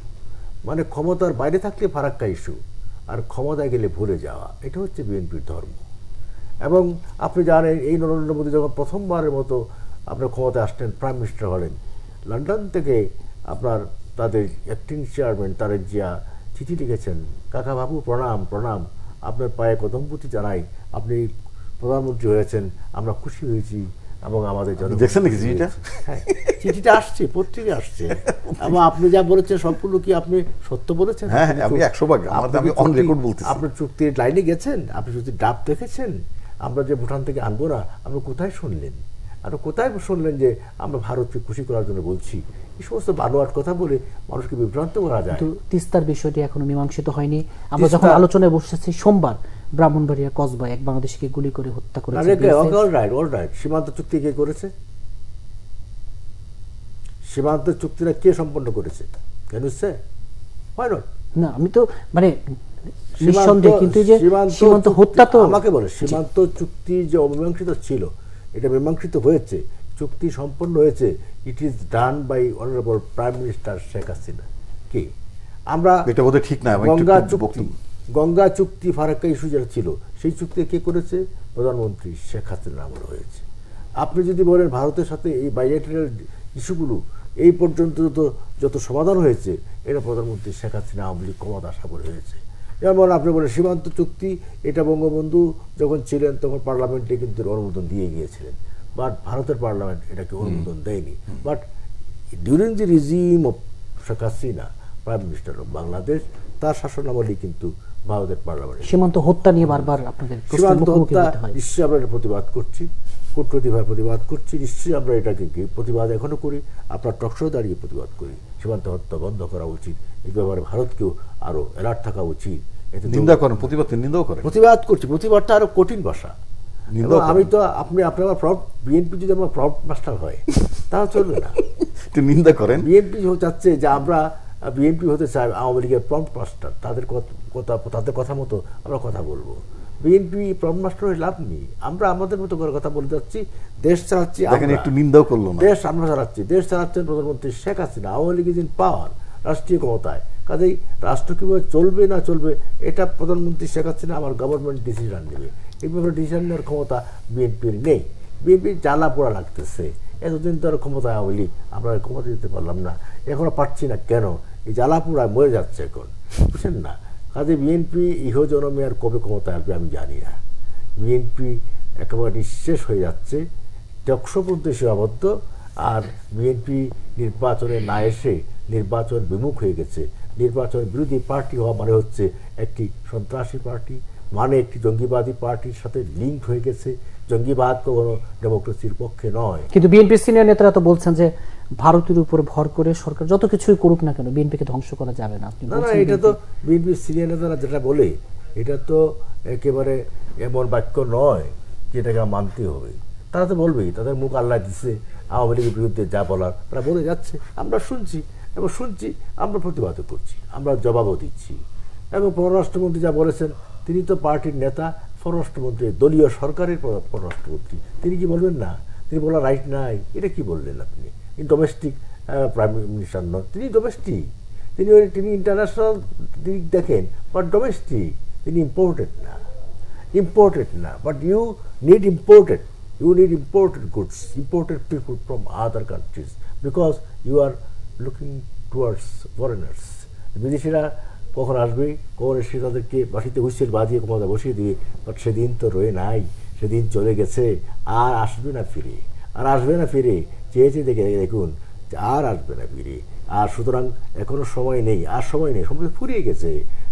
ক্ষমতার বাইরে থাকলে ফারাক্কা ইস্যু, আর ক্ষমতায় গেলে ভুলে যাওয়া, এটা হচ্ছে বিএনপির ধর্ম। এবং আপনি জানেন এই নরেন্দ্র মোদী যখন প্রথমবারের মতো আপনার ক্ষমতায় আসলেন, প্রাইম মিনিস্টার হলেন, লন্ডন থেকে আপনার তাদের অ্যাক্টিং চেয়ারম্যান তারেক জিয়া চিঠি লিখেছেন, কাকা বাবু প্রণাম প্রণাম, আপনার পায়ে কদমপুতি জানাই, আপনি প্রধানমন্ত্রী হয়েছেন, আমরা খুশি হয়েছি এবং আমাদের দেখছেন নাকি চিঠিটা? হ্যাঁ, চিঠিটা আসছে, পত্রিকা আসছে। এবং আপনি যা বলেছেন সবগুলো কি আপনি সত্য বলেছেন? হ্যাঁ, আমি 100% আমি অন রেকর্ড বলতেছি। আপনি চুক্তির লাইনে গেছেন, আপনি চুক্তির ড্রাফট দেখেছেন, আমরা যে ভুটান থেকে আনবো না, আপনি কোথায় শুনলেন? আপনি কোথায় শুনলেন যে আমরা ভারতকে খুশি করার জন্য বলছি? এই সমস্ত বানোয়াট কথা বলে মানুষকে বিভ্রান্ত করা যায়। কিন্তু তিস্তার বিষয়টি এখনো মীমাংসিত হয়নি। আমরা যখন আলোচনায় বসেছি সোমবার, ব্রাহ্মণবাড়িয়া কসবায় এক বাংলাদেশিকে গুলি করে হত্যা করেছে। অলরাইট, সীমান্ত চুক্তি কে করেছে? সীমান্ত চুক্তিটা কে সম্পন্ন করেছে? কেন না, আমি তো মানে নিঃসন্দেহে, কিন্তু যে সীমান্ত হত্যা, তো আমাকে বলে সীমান্ত চুক্তি যে অমীমাংসিত ছিল, এটা মীমাংসিত হয়েছে, চুক্তি সম্পন্ন হয়েছে। It is done by honourable prime minister Sheikh Hasina. কি আমরা এটা বোধহয় ঠিক না। গঙ্গা চুক্তি ফারাক্কা ইস্যু যেটা ছিল, সেই চুক্তি কে করেছে? প্রধানমন্ত্রী শেখ হাসিনা আমলে হয়েছে। আপনি যদি বলেন ভারতের সাথে এই বাইলেটারাল ইস্যুগুলো এই পর্যন্ত যত সমাধান হয়েছে, এটা প্রধানমন্ত্রী শেখ হাসিনা আওয়ামী লীগ ক্ষমতা আসা করে হয়েছে। যেমন আপনি বলেন সীমান্ত চুক্তি, এটা বঙ্গবন্ধু যখন ছিলেন তখন পার্লামেন্টে কিন্তু অনুমোদন দিয়ে গিয়েছিলেন, বাট ভারতের পার্লামেন্ট এটাকে অনুমোদন দেয়নি। But during the regime of Sheikh Hasina, prime minister of Bangladesh, তার শাসনামলেই কিন্তু ভারতের পার্লামেন্ট সীমান্ত হত্যা নিয়ে বারবার আপনাদের সীমান্ত হত্যা নিশ্চয়ই আমরা প্রতিবাদ করছি, কূটনীতিভাবে প্রতিবাদ করছি, নিশ্চয়ই আমরা এটাকে প্রতিবাদ এখনো করি, আপনার টকশো দাঁড়িয়ে প্রতিবাদ করি। সীমান্ত হত্যা বন্ধ করা উচিত, এই ব্যাপারে ভারতকেও আরো অ্যালার্ট থাকা উচিত। নিন্দা করেন, প্রতিবাদ করেন? প্রতিবাদ করছি, প্রতিবাদটা আরো কঠিন ভাষা। আমি তো আপনার বিএনপি যদি আমার প্রম্পট মাস্টার হয় তাহলে চলবে না। নিন্দা করেন। বিএনপি চাচ্ছে যে আমরা বিএনপি হতে চাই আওয়ামী লীগের প্রম্পট মাস্টার, তাদের কথা মতো আমরা কথা বলবো। বিএনপি প্রম্পট মাস্টার হয়ে লাভ নেই, আমরা আমাদের মতো করে কথা বলে যাচ্ছি, দেশ চালাচ্ছি। একটু নিন্দাও করলো না, দেশ আমরা চালাচ্ছি, দেশ চালাচ্ছেন প্রধানমন্ত্রী শেখ হাসিনা, আওয়ামী লীগ ইজ ইন পাওয়ার, রাষ্ট্রীয় ক্ষমতায়। কাজেই রাষ্ট্র কিভাবে চলবে না চলবে এটা প্রধানমন্ত্রী শেখ হাসিনা আমার গভর্নমেন্ট ডিসিশন নেবে, এই ব্যাপারে ডিসিশন নেওয়ার ক্ষমতা বিএনপির নেই। বিএনপির জ্বালা পোড়া লাগতেছে, এতদিন তো আর ক্ষমতায় আওয়ামী লীগ, আমরা ক্ষমতা দিতে পারলাম না, এখনো পারছি না। কেন? এই জ্বালা পোড়ায় মরে যাচ্ছে এখন, বুঝছেন না? কাজে বিএনপি ইহজনমে আর কবে ক্ষমতায় আসবে আমি জানি না। বিএনপি একেবারে নিঃশেষ হয়ে যাচ্ছে, টকশো পর্যন্ত সীমাবদ্ধ। আর বিএনপি নির্বাচনে না এসে নির্বাচন বিমুখ হয়ে গেছে। নির্বাচন বিরোধী পার্টি হওয়া মানে হচ্ছে একটি সন্ত্রাসী পার্টি, মানে একটি জঙ্গিবাদী পার্টির সাথে লিঙ্ক হয়ে গেছে। জঙ্গিবাদ কখনো ডেমোক্রেসির পক্ষে নয়। কিন্তু বিএনপির সিনিয়র নেতারা তো বলছেন যে ভারতের উপর ভর করে সরকার যত কিছুই করুক না কেন বিএনপিকে ধ্বংস করা যাবে না। না, এটা তো বিএনপির সিনিয়র নেতারা যেটা বলে এটা তো একেবারে এমন বাক্য নয় যেটাকে মানতে হবে। তারা তো বলবেই, তাদের মুখ আল্লাহ দিচ্ছে, আওয়ামী লীগের বিরুদ্ধে যা বলার তারা বলে যাচ্ছে, আমরা শুনছি এবং আমরা প্রতিবাদও করছি, আমরা জবাবও দিচ্ছি। এবং পররাষ্ট্রমন্ত্রী যা বলেছেন, তিনি তো পার্টির নেতা, পররাষ্ট্রমন্ত্রী, দলীয় সরকারের পররাষ্ট্রমন্ত্রী, তিনি কি বলবেন না? তিনি বলার রাইট নাই? এটা কি বললেন আপনি? ডোমেস্টিক প্রাইম মিনিস্টার নন, তিনি ডোমেস্টিক, তিনি ইন্টারন্যাশনাল দিক দেখেন, বাট ডোমেস্টিক, তিনি ইম্পোর্টেড না। But you need imported goods, imported people from other countries, because you are looking towards foreigners. বিদেশিরা কখন আসবে, কখন এসে তাদেরকে বাসিতে হুইসেল বাজিয়ে ক্ষমতা বসিয়ে দিবে, বাট সেদিন তো রয়ে নাই, সেদিন চলে গেছে, আর আসবে না ফিরে। চেয়েছে দেখুন আর আসবে না ফিরে। আর সুতরাং এখনো সময় নেই, সময় ফুরিয়ে গেছে।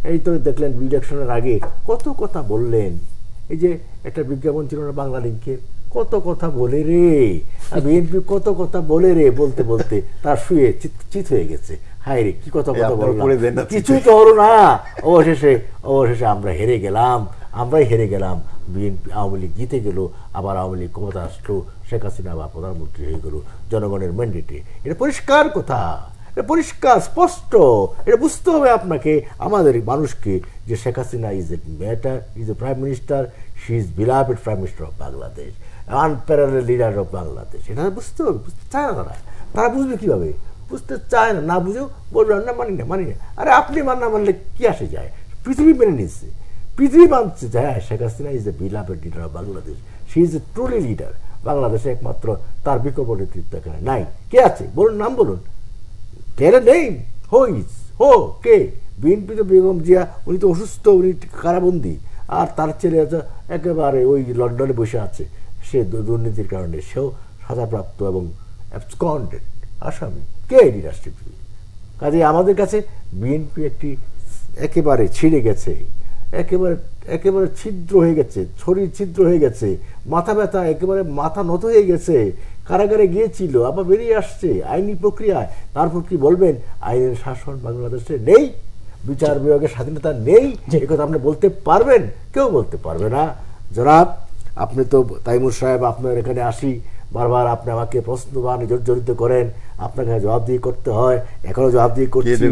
এই তো দেখলেন ইলেকশনের আগে কত কথা বললেন, এই যে একটা বিজ্ঞাপন ছিল না বাংলা লিঙ্কের, কত কথা বলে রে, বিএনপি কত কথা বলে রে, বলতে বলতে তার শুয়ে চিত হয়ে গেছে। হায় রে, কি কথা বললাম, কিছুই তো হলো না। অবশেষে আমরাই হেরে গেলাম। বিএনপি, আওয়ামী লীগ জিতে গেল, আবার আওয়ামী লীগ ক্ষমতা আসলো, শেখ হাসিনা আবার প্রধানমন্ত্রী হয়ে গেল জনগণের ম্যান্ডেটে। এটা পরিষ্কার কথা, এটা পরিষ্কার স্পষ্ট। এটা বুঝতে হবে আপনাকে, আমাদের মানুষকে, যে Sheikh Hasina is a prime minister, she is beloved prime minister of Bangladesh, unparallel leader of Bangladesh. এটা বুঝতে হবে, বুঝতে চায় না তারা বুঝবে কিভাবে? বুঝতে চায় না, বুঝেও বলবেন না মানি না। আরে আপনি না মানলে কি আসে যায়? পৃথিবী মেনে নিচ্ছে, পৃথিবী মানছে যে হ্যাঁ Sheikh Hasina is A beloved leader of Bangladesh, she is a truly leader. বাংলাদেশে একমাত্র তার বিকল্প নেতৃত্ব এখানে নাই। কে আছে বলুন, নাম বলুন, টেল নেম, কে? বিএনপি তো বেগম জিয়া, উনি তো অসুস্থ, উনি কারাবন্দী, আর তার ছেলে একেবারে ওই লন্ডনে বসে আছে, সে দুর্নীতির কারণে সেও সাজাপ্রাপ্ত এবং অ্যাবসকন্ডেড আসামি। কে লিডারশিপ? কাজে আমাদের কাছে বিএনপি একটি একেবারে ছিঁড়ে গেছে, একেবারে ছিদ্র হয়ে গেছে, শরীর ছিদ্র হয়ে গেছে, মাথা ব্যথা, একেবারে মাথা নত হয়ে গেছে, কারাগারে গিয়েছিল, আবার বেরিয়ে আসছে আইনি প্রক্রিয়ায়। তারপর কি বলবেন আইনের শাসন বাংলাদেশে নেই, বিচার বিভাগের স্বাধীনতা নেই, একথা আপনি বলতে পারবেন? কেউ বলতে পারবে না। জনাব, আপনি তো তাইমুর সাহেব, আপনার এখানে আসি বারবার, আপনি আমাকে প্রশ্ন বা জড়িত করেন, আপনাকে জবাবদিহি করতে হয়, এখনো জবাবদিহি করছি,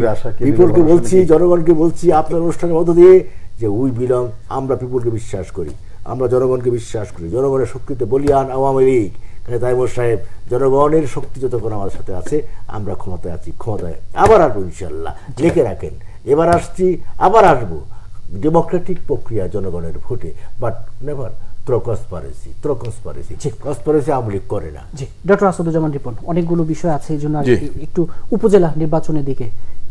পিপলকে বলছি, জনগণকে বলছি আপনার অনুষ্ঠানের মধ্য দিয়ে যে উই বিলং, আমরা পিপলকে বিশ্বাস করি, আমরা জনগণকে বিশ্বাস করি, জনগণের শক্তিতে বলিয়ান আওয়ামী লীগ। তাইমুর সাহেব, জনগণের শক্তি যতক্ষণ আমাদের সাথে আছে, আমরা ক্ষমতায় আছি, ক্ষমতায় আবার আসবো ইনশাল্লাহ, লিখে রাখেন। এবার আসছি, আবার আসবো, ডেমোক্রেটিক প্রক্রিয়া জনগণের ভোটে, but never throw conspiracy. Conspiracy Awami League করে না। জি, ডক্টর আসাদুজ্জামান রিপন, অনেকগুলো বিষয় আছে, এই জন্য একটু উপজেলা নির্বাচনের দিকে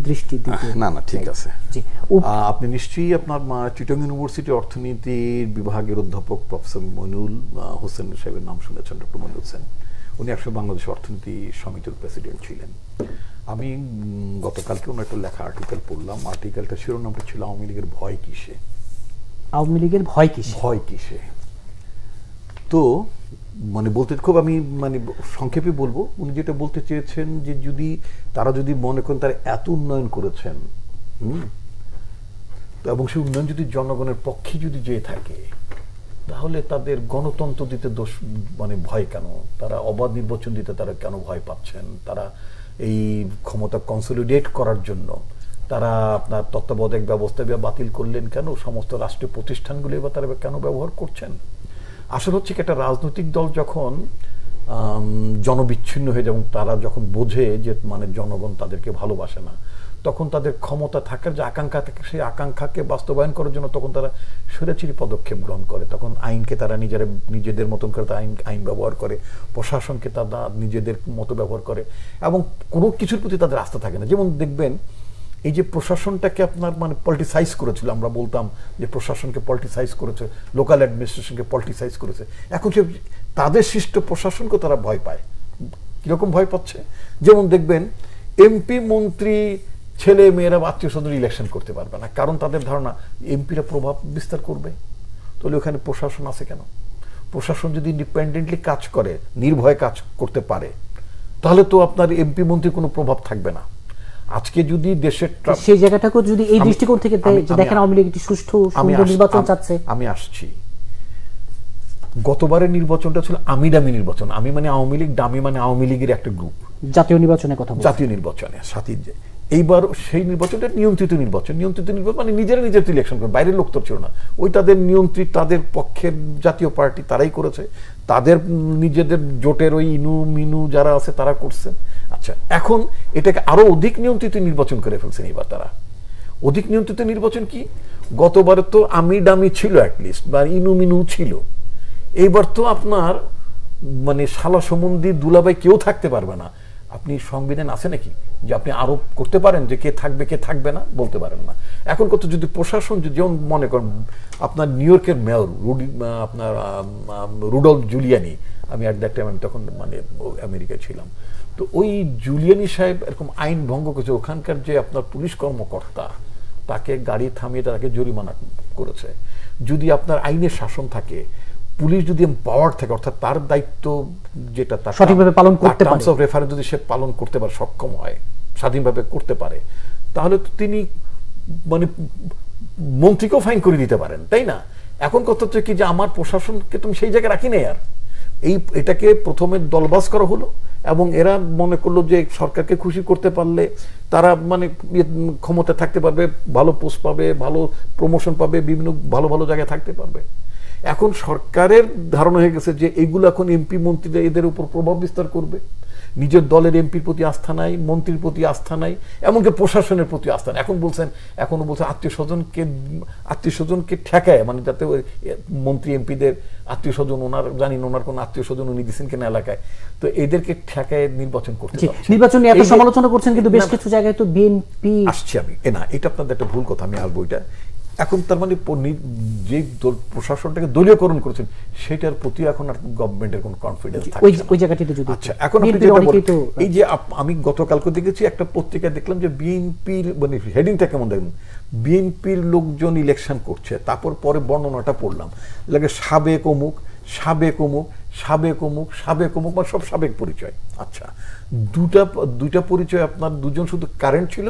দৃষ্টি দিতে। না ঠিক আছে। আপনি নিশ্চয়ই আপনার চিটাগং ইউনিভার্সিটি অর্থনীতির বিভাগের অধ্যাপক প্রফেসর মইনুল হোসেন সাহেবের নাম শুনেছেন, ডক্টর মইনুল হোসেন। উনি একসময় বাংলাদেশ অর্থনীতি সমিতির প্রেসিডেন্ট ছিলেন। আমি গতকালকে ওনার একটা লেখা আর্টিকেল পড়লাম। আর্টিকেলটা শিরোনামটা ছিল আওয়ামী লীগের ভয় কিসে। আওয়ামী লীগের ভয় কিসে? তো বলতে খুব আমি সংক্ষেপে বলবো, উনি যেটা বলতে চেয়েছেন যে তারা যদি মনে করেন তারা এত উন্নয়ন করেছেন, এবং সেই উন্নয়ন যদি জনগণের পক্ষে যদি যেয়ে থাকে, তাহলে তাদের গণতন্ত্র দিতে ভয় কেন? তারা অবাধ নির্বাচন দিতে তারা কেন ভয় পাচ্ছেন? তারা এই ক্ষমতা কনসলিডেট করার জন্য তারা আপনার তত্ত্বাবধায়ক ব্যবস্থা বাতিল করলেন কেন? সমস্ত রাষ্ট্রীয় প্রতিষ্ঠানগুলো এবার তারা কেন ব্যবহার করছেন? আসলে হচ্ছে কি, একটা রাজনৈতিক দল যখন জনবিচ্ছিন্ন হয়ে যায় এবং তারা যখন বোঝে যে জনগণ তাদেরকে ভালোবাসে না, তখন তাদের ক্ষমতা থাকার যে আকাঙ্ক্ষা থাকে, সেই আকাঙ্ক্ষাকে বাস্তবায়ন করার জন্য তখন তারা স্বৈরাচারী পদক্ষেপ গ্রহণ করে। তখন আইনকে তারা নিজেদের মতন করে আইন ব্যবহার করে, প্রশাসনকে তারা নিজেদের মতো ব্যবহার করে, এবং কোনো কিছুর প্রতি তাদের আস্থা থাকে না। যেমন দেখবেন, এই যে প্রশাসনটাকে আপনার পলিটিসাইজ করেছিল, আমরা বলতাম যে প্রশাসনকে পলিটিসাইজ করেছে, লোকাল অ্যাডমিনিস্ট্রেশনকে পলিটিসাইজ করেছে। এখন সে তাদের সৃষ্ট প্রশাসনকে তারা ভয় পায়। কিরকম ভয় পাচ্ছে? যেমন দেখবেন, এমপি মন্ত্রী ছেলে মেয়েরা আত্মীয় স্বজন ইলেকশন করতে পারবে না, কারণ তাদের ধারণা এমপিরা প্রভাব বিস্তার করবে। তাহলে ওখানে প্রশাসন আছে কেন? প্রশাসন যদি ইন্ডিপেন্ডেন্টলি কাজ করে, নির্ভয়ে কাজ করতে পারে, তাহলে তো আপনার এমপি মন্ত্রীর কোনো প্রভাব থাকবে না। আজকে যদি দেশের সেই জায়গাটাকে যদি এই দৃষ্টিকোণ থেকে দেখেন, আওয়ামী লীগ একটি সুষ্ঠু সুন্দর নির্বাচন চাচ্ছে। আমি আসছি, গতবারের নির্বাচনটা ছিল আমিডামি নির্বাচন। আমি আওয়ামী লীগ, ডামি আওয়ামী লীগের একটা গ্রুপ, জাতীয় নির্বাচনের কথা, জাতীয় নির্বাচনে সাথী। এইবার সেই নির্বাচনটা নিয়ন্ত্রিত নির্বাচন নিজেরা নিজের ইলেকশন করে, বাইরের লোক তো ছিল না। ওই তাদের নিয়ন্ত্রিত, তাদের পক্ষের জাতীয় পার্টি তারাই করেছে, তাদের নিজেদের জোটের ওই মিনু যারা আছে তারা করছেন। আচ্ছা, এখন এটাকে আরো অধিক নিয়ন্ত্রিত নির্বাচন করে ফেলছেন। এবার তারা অধিক নিয়ন্ত্রিত নির্বাচন কি? গতবার তো আমিডামি ছিল, অ্যাটলিস্ট, বা মিনু ছিল। এইবার তো আপনার শালা সম্বন্ধী দুলাভাই কেউ থাকতে পারবে না। আপনি সংবিধান আছে নাকি যে আপনি আরোপ করতে পারেন যে কে থাকবে কে থাকবে না? বলতে পারেন না। এখন কত যদি প্রশাসন, যেমন মনে করেন আপনার নিউ ইয়র্কের মেয়র আপনার রুডলফ জুলিয়ানি, আমি অ্যাট দ্যাট টাইম আমি তখন আমেরিকায় ছিলাম, তো ওই জুলিয়ানি সাহেব এরকম আইন ভঙ্গ করেছে। ওখানকার যে আপনার পুলিশ কর্মকর্তা, তাকে গাড়ি থামিয়ে তাকে জরিমানা করেছে। যদি আপনার আইনের শাসন থাকে, পুলিশ যদি পাওয়ার থাকে, অর্থাৎ তার দায়িত্ব যেটা তার সঠিকভাবে পালন করতে পারে, টার্মস অফ রেফারেন্স যদি সে পালন করতে পারে, সক্ষম হয়, স্বাধীনভাবে করতে পারে, তাহলে তো তিনি মন্ত্রীকেও ফাইন করে দিতে পারেন, তাই না? এখন কথা হচ্ছে কি, যে আমার প্রশাসনকে তুমি সেই জায়গায় রাখি না। আর এটাকে প্রথমে দলবাজ করা হলো, এবং এরা মনে করলো যে সরকারকে খুশি করতে পারলে তারা ক্ষমতা থাকতে পারবে, ভালো পোস্ট পাবে, ভালো প্রমোশন পাবে, বিভিন্ন ভালো ভালো জায়গায় থাকতে পারবে। এখন সরকারের ধারণা হয়ে গেছে যে এইগুলো এখন এমপি মন্ত্রীরা এদের উপর প্রভাব বিস্তার করবে, নিজের দলের এমপির প্রতি আস্থা নাই, মন্ত্রীর প্রতি আস্থা নাই, এমনকি প্রশাসনের প্রতি আস্থা নাই। এখনো বলছেন আত্মীয় স্বজনকে ঠেকায়, মানে যাতে মন্ত্রী এমপিদের আত্মীয় স্বজন, ওনার জানি ওনার কোন আত্মীয় স্বজন উনি দিচ্ছেন কিনা এলাকায়, তো এদেরকে ঠেকায় নির্বাচন করতে নির্বাচন নিয়ে এত সমালোচনা করছেন, কিন্তু বেশ কিছু জায়গায় তো বিএনপি আসছে। আমি না, এটা আপনাদের একটা ভুল কথা, আমি আসবো এটা। এখন তার মানে যে প্রশাসনটাকে দলীয়করণ করেছেন সেটার প্রতি এখন আর গভর্নমেন্টের কোনো কনফিডেন্স থাকছে না। ওই জায়গাটিতে যদি আচ্ছা, এখন এই যে আমি গতকালকে দেখেছি একটা পত্রিকায় দেখলাম যে বিএনপির মানে হেডিংটা কেমন দেখলাম, বিএনপির লোকজন ইলেকশন করছে, তারপর পরে বর্ণনাটা পড়লাম, লাগে সাবেক অমুক, সাবেক অমুক, সাবেক অমুক, সাবেক অমুক, মানে সব সাবেক পরিচয়। আচ্ছা, দুইটা পরিচয় আপনার, দুজন শুধু কারেন্ট ছিল,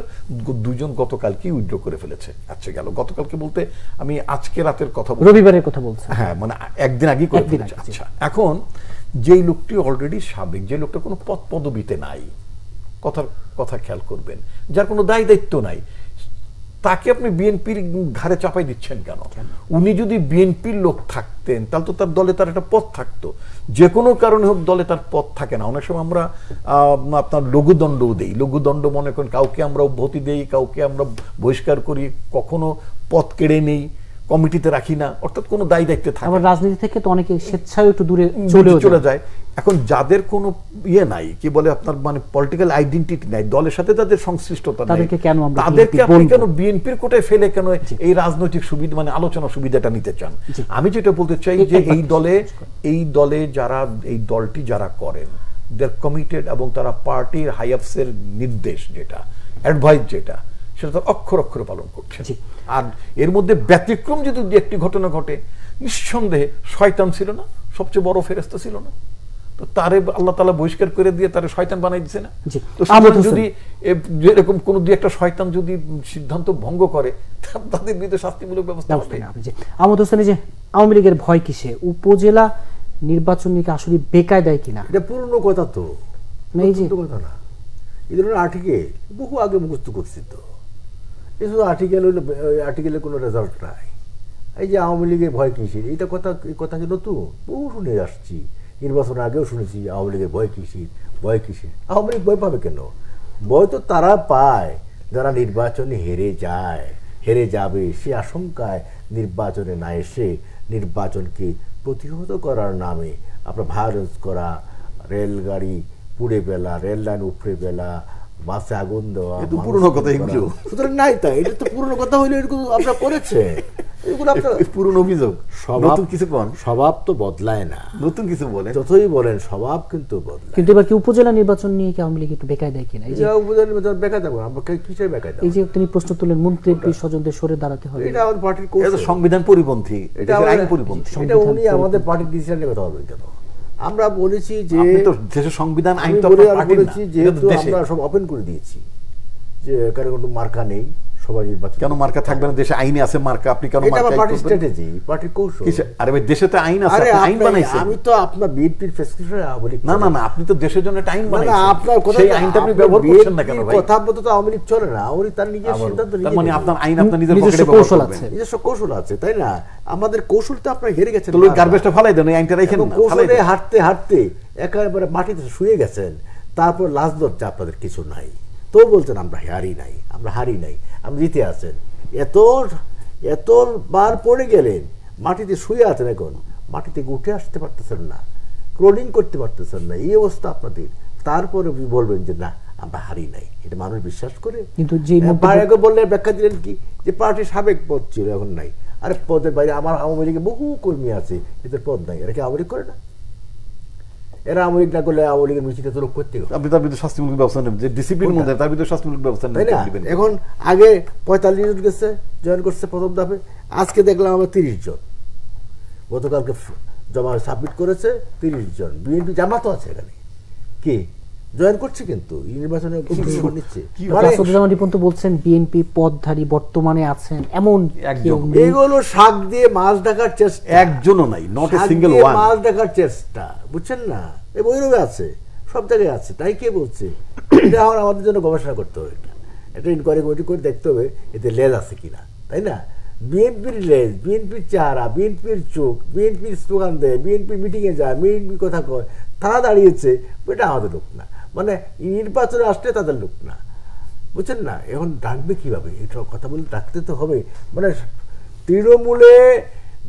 দুজন গতকালকেই উইথড্র করে ফেলেছে। আচ্ছা, গেল গতকালকে বলতে আমি আজকে রাতের কথা বলছি, রবিবারের কথা বলছি, হ্যাঁ, মানে একদিন আগেই করে ফেলেছে। আচ্ছা, এখন যেই লোকটি অলরেডি সাবেক, যে লোকটা কোনো পদ পদবিতে নাই, কথা খেয়াল করবেন, যার কোনো দায় দায়িত্ব নাই, তাকে আপনি বিএনপির ঘাড়ে চাপাই দিচ্ছেন কেন? উনি যদি বিএনপির লোক থাকতেন তাহলে তো তার দলে তার একটা পদ থাকতো, যে কোনো কারণে হোক দলে তার পদ থাকে না। অনেক সময় আমরা আপনার লঘুদণ্ডও দেই, লঘুদণ্ড মনে করেন, কাউকে আমরা অব্যাহতি দেই, কাউকে আমরা বহিষ্কার করি, কখনো পদ কেড়ে নেই, কমিটিতে রাখি না, অর্থাৎ কোনো দায় দায়িত্বে থাকে। আবার রাজনীতি থেকে তো অনেকে স্বেচ্ছায় একটু দূরে চলে যায়। এখন যাদের কোনো ইয়ে নাই, কি বলে আপনার মানে পলিটিক্যাল আইডেন্টিটি নাই, দলের সাথে তাদের সংশ্লিষ্টতা নাই, তাদেরকে আপনি কেন বিএনপির কোটায় ফেলে কেন এই রাজনৈতিক সুবিধা মানে আলোচনা সুবিধাটা নিতে চান? আমি যেটা বলতে চাই যে এই দলে যারা, এই দলটি যারা করেন, দে আর কমিটেড, এবং তারা পার্টির হাই অফিসের নির্দেশ যেটা, অ্যাডভাইস যেটা, সেটা তো অক্ষর অক্ষরে পালন করছে। আর এর মধ্যে ব্যতিক্রম যদি একটি ঘটনা ঘটে, নিঃসন্দেহে শয়তান ছিল না সবচেয়ে বড় ফেরেশতা ছিল না, তো তারে আল্লাহ তাআলা বহিষ্কার করে দিয়ে তারে শয়তান বানাই দিয়েছে না? তো যদি এরকম কোন দুই একটা শয়তান যদি সিদ্ধান্ত ভঙ্গ করে, তাদের বিরুদ্ধে শাস্তিমূলক ব্যবস্থা হবে। আহমদ হোসেন, যে আওয়ামী লীগের ভয় কিসে? উপজেলা নির্বাচন নিয়ে আসলে বেকায়দায় কিনা? এটা পুরনো কথা তো, কথা না। এই ধরনের আর্টিকেল বহু আগে মুখস্থ করছি তো, এই শুধু আর্টিকেলের কোনো রেজাল্ট নাই। এই যে আওয়ামী লীগের ভয় কিসের, এইটা কথা কি নতুন? বহু শুনে আসছি, নির্বাচনের আগেও শুনেছি আওয়ামী লীগের ভয় কিসের, ভয় কিসের। আওয়ামী লীগ ভয় পাবে কেন? ভয় তো তারা পায় যারা নির্বাচনে হেরে যাবে, সে আশঙ্কায় নির্বাচনে না এসে নির্বাচনকে প্রতিহত করার নামে আপনার ভায়োলেন্স করা, রেলগাড়ি পুড়ে ফেলা, রেল লাইন উপড়ে ফেলা, বাসে আগুন দেওয়া, পুরনো কথা এগুলো। সুতরাং নাই, তাই এটা তো পুরনো কথা হইলে এরকম আপনারা করেছে, এগুলো আপনার পুরনো অভিযোগ। স্বভাব তো বদলায় না, নতুন কিছু বলেন, যতই বলেন স্বভাব কিন্তু বদলায়। কিন্তু এবার কি উপজেলা নির্বাচন নিয়ে কি আওয়ামী লীগ একটু বেকায়দায় কিনা? এই যে উপজেলা নির্বাচন বেকায়দা, আমরা কিসের বেকায়দা? এই যে তিনি প্রশ্ন তুললেন মন্ত্রী এমপি স্বজনদের সরে দাঁড়াতে হবে, এটা আমাদের পার্টির কৌশল, এটা সংবিধান পরিপন্থী, এটা আইন পরিপন্থী। এটা উনি আমাদের পার্টির ডিসিশনের কথা বলবেন কেন? আমরা বলেছি যে দেশের সংবিধান আইন তো বলেছি, যেহেতু আমরা সব ওপেন করে দিয়েছি যে কারো কোনো মার্কা নেই, সবাই নির্বাচন। কেন মার্কা থাকবে না? দেশে আইনে আছে মার্কা, আপনি কেন মার্কা? এটা পার্টির স্ট্র্যাটেজি, পার্টির কৌশল। আরে ভাই, দেশে তো আইন আছে, আইন বানাইছেন। আমি তো আপনার বিএনপির প্রেসক্রিপশনে বলি না, আপনি তো দেশের জন্য আইন বানাইছেন, আপনার কথা, সেই আইনটা আপনি ব্যবহার করছেন না কেন ভাই? কথা বলতে তো আওয়ামী লীগ চলে না, আওয়ামী লীগ তার নিজের সিদ্ধান্ত নিয়ে, মানে আপনার আইন আপনার নিজের পকেটে ব্যবহার করবেন, নিজস্ব কৌশল আছে, তাই না? আমাদের কৌশলটা আপনারা হেরে গেছেন। তো গার্বেজটা ফালাই দেন, এই আইনটা রাখেন না, কৌশলে হাঁটতে হাঁটতে একেবারে মাটিতে শুয়ে গেছেন, তারপর লাশ দরজা আপনাদের কিছু নাই, তো বলছেন আমরা হারি নাই, আমরা জিতে আছেন। এত বার পড়ে গেলেন, মাটিতে শুয়ে আছেন, এখন মাটি থেকে উঠে আসতে পারতেছেন না, ক্রলিং করতে পারতেছেন না, এই অবস্থা আপনাদের। তারপরে বলবেন যে না আমরা হারি নাই, এটা মানুষ বিশ্বাস করে? কিন্তু বললে ব্যাখ্যা দিলেন কি যে পার্টির সাবেক পদ ছিল, এখন নাই। আরে পদের বাইরে আমার আওয়ামী লীগে বহু কর্মী আছে, এদের পদ নাই, এরা কি আওয়ামী লীগ করে না? এরা আওয়ামী লীগ না করলে আওয়ামী লীগের মিছিলটা তো লোক করতে হবে। আপনি তার বিরুদ্ধে শাস্তিমূলক ব্যবস্থা নেবেন, যে ডিসিপ্লিন মধ্যে তার বিরুদ্ধে শাস্তিমূলক ব্যবস্থা নেবেন। এখন আগে 45 জন গেছে, জয়েন করছে প্রথম ধাপে, আজকে দেখলাম আমরা 30 জন, গতকালকে জমা সাবমিট করেছে 30 জন। বিএনপি জামাতও আছে এখানে, কি জয়েন করছে, কিন্তু নির্বাচনে নিচ্ছে। বলছেন বিএনপি পদধারী বর্তমানে আছেন এমন এগুলো শাক দিয়ে মাছ ঢাকার চেষ্টা, একজনও নাই, নট এ সিঙ্গেল ওয়ান, মাছ ঢাকার চেষ্টা, বুঝছেন না? এই বইরবে আছে, সব জায়গায় আছে, তাই কে বলছে? এটা এখন আমাদের জন্য গবেষণা করতে হবে, একটা ইনকোয়ারি কমিটি করে দেখতে হবে এতে লেজ আছে কিনা, তাই না? বিএনপির লেজ, বিএনপির চেহারা, বিএনপির চোখ, বিএনপির স্লোগান দেয়, বিএনপি মিটিংয়ে যায়, বিএনপি কথা কয়, তারা দাঁড়িয়েছে, এটা আমাদের লোক না। মানে নির্বাচনে আসলে তাদের লোক না, বুঝছেন না? এখন ডাকবে কিভাবে? এটা কথা বলে ডাকতে তো হবে। মানে তৃণমূলে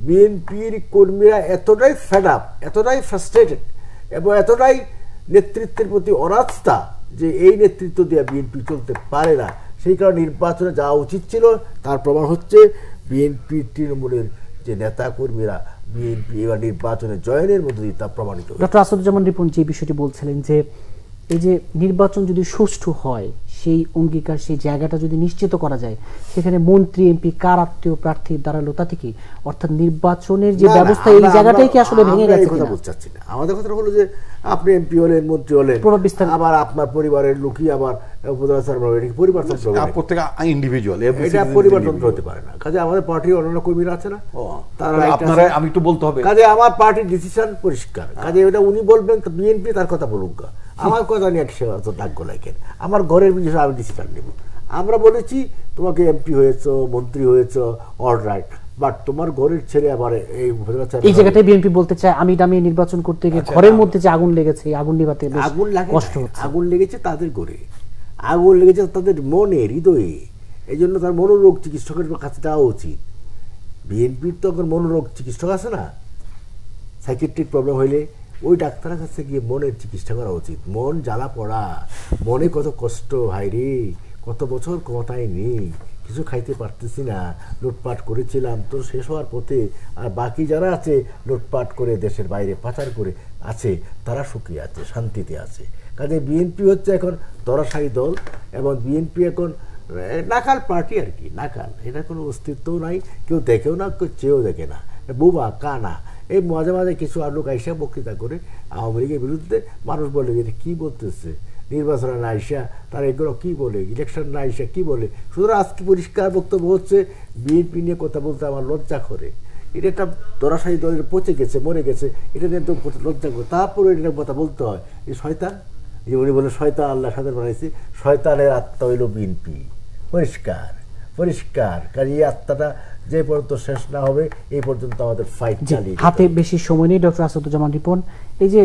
বিএনপির কর্মীরা এতটাই ফেড আপ, এতটাই ফ্রাস্ট্রেটেড এবং এতটাই নেতৃত্বের প্রতি অনাস্থা যে এই নেতৃত্ব দিয়ে বিএনপি চলতে পারে না। সেই কারণে নির্বাচনে যাওয়া উচিত ছিল। তার প্রমাণ হচ্ছে বিএনপি তৃণমূলের যে নেতা কর্মীরা বিএনপি এবার নির্বাচনে জয়েনের মধ্যে দিয়ে তা প্রমাণিত। ডক্টর আসাদুজ্জামান রিপন যে বিষয়টি বলছিলেন যে এই যে নির্বাচন যদি সুষ্ঠু হয়, সেই অঙ্গীকার, সেই জায়গাটা যদি নিশ্চিত করা যায়, সেখানে মন্ত্রী এমপি কার আত্মীয় প্রার্থীর দাঁড়ালো তাতে কি? অর্থাৎ নির্বাচনের যে ব্যবস্থা এই জায়গাটাই কি আসলে ভেঙে গেছে? কথা বলতে চাচ্ছি না। আমাদের কথা হলো যে আপনি এমপি হলেন, মন্ত্রী হলেন, আবার আপনার পরিবারের লোকই আবার পরিবর্তন হতে পারে না। কাজে আমাদের পার্টির অন্যান্য কর্মীরা আছে না, তারা আমি একটু বলতে হবে, কাজে আমার পার্টির ডিসিশন পরিষ্কার। কাজে এটা উনি বলবেন, বিএনপি তার কথা বলুক, আমার কথা নিয়ে ডাক লাগেন। আমার ঘরের বিষয়ে আমি ডিসিশন নেব। আমরা বলেছি তোমাকে এমপি হয়েছো, মন্ত্রী হয়েছো, অলরাইট, বাট তোমার ঘরের ছেলে আবার এই জায়গাটায় বিএনপি বলতে চায় আমি দামি নির্বাচন করতে গিয়ে ঘরের মধ্যে যে আগুন লেগেছে, আগুন নিভাতে কষ্ট হচ্ছে। আগুন লেগেছে তাদের ঘরে, আগুন লেগেছে তাদের মনে, হৃদয়ে। এই জন্য তার মনোরোগ চিকিৎসকের কাছে যাওয়া উচিত। বিএনপির তো এখন মনোরোগ চিকিৎসক আছে না, সাইকিয়াট্রিক প্রবলেম হইলে ওই ডাক্তারের কাছে গিয়ে মনের চিকিৎসা করা উচিত। মন জ্বালা পড়া, মনে কত কষ্ট, হায় রে কত বছর ক্ষমতায় নেই, কিছু খাইতে পারতেছি না, লুটপাট করেছিলাম তো শেষ হওয়ার পথে, আর বাকি যারা আছে লুটপাট করে দেশের বাইরে পাচার করে আছে তারা সুখী আছে, শান্তিতে আছে। কাজে বিএনপি হচ্ছে এখন দরাশায়ী দল এবং বিএনপি এখন নাকাল পার্টি আর কি, নাকাল। এটা কোনো অস্তিত্বও নাই, কেউ দেখেও না, কেউ চেয়েও দেখে না, বোবা কানা। এই মাঝে মাঝে কিছু আর লোক আইসা বক্তৃতা করে আওয়ামী লীগের বিরুদ্ধে, মানুষ বলে যে কি বলতেছে, নির্বাচনে না আইসা তারা এগুলো কি বলে, ইলেকশন না আইসা কি বলে। সুতরাং আজকে পরিষ্কার বক্তব্য হচ্ছে বিএনপি নিয়ে কথা বলতে আমার লজ্জা করে। এটা একটা দরাশায়ী দলের পচে গেছে, মরে গেছে, এটা নিয়ে তো লজ্জা করে। তারপরে এটা কথা বলতে হয় এই শয়তান, যে উনি বলে শয়তান আল্লাহ সাথে বানাইছে, শয়তানের আত্মা হইল বিএনপি। পরিষ্কার পরিষ্কার। কারণ এই আত্মাটা যে পর্যন্ত শেষ না হবে এই পর্যন্ত আমাদের ফাইট চালিয়ে। হাতে বেশি সময় নেই। ডক্টর আসাদুজ্জামান রিপন, এই যে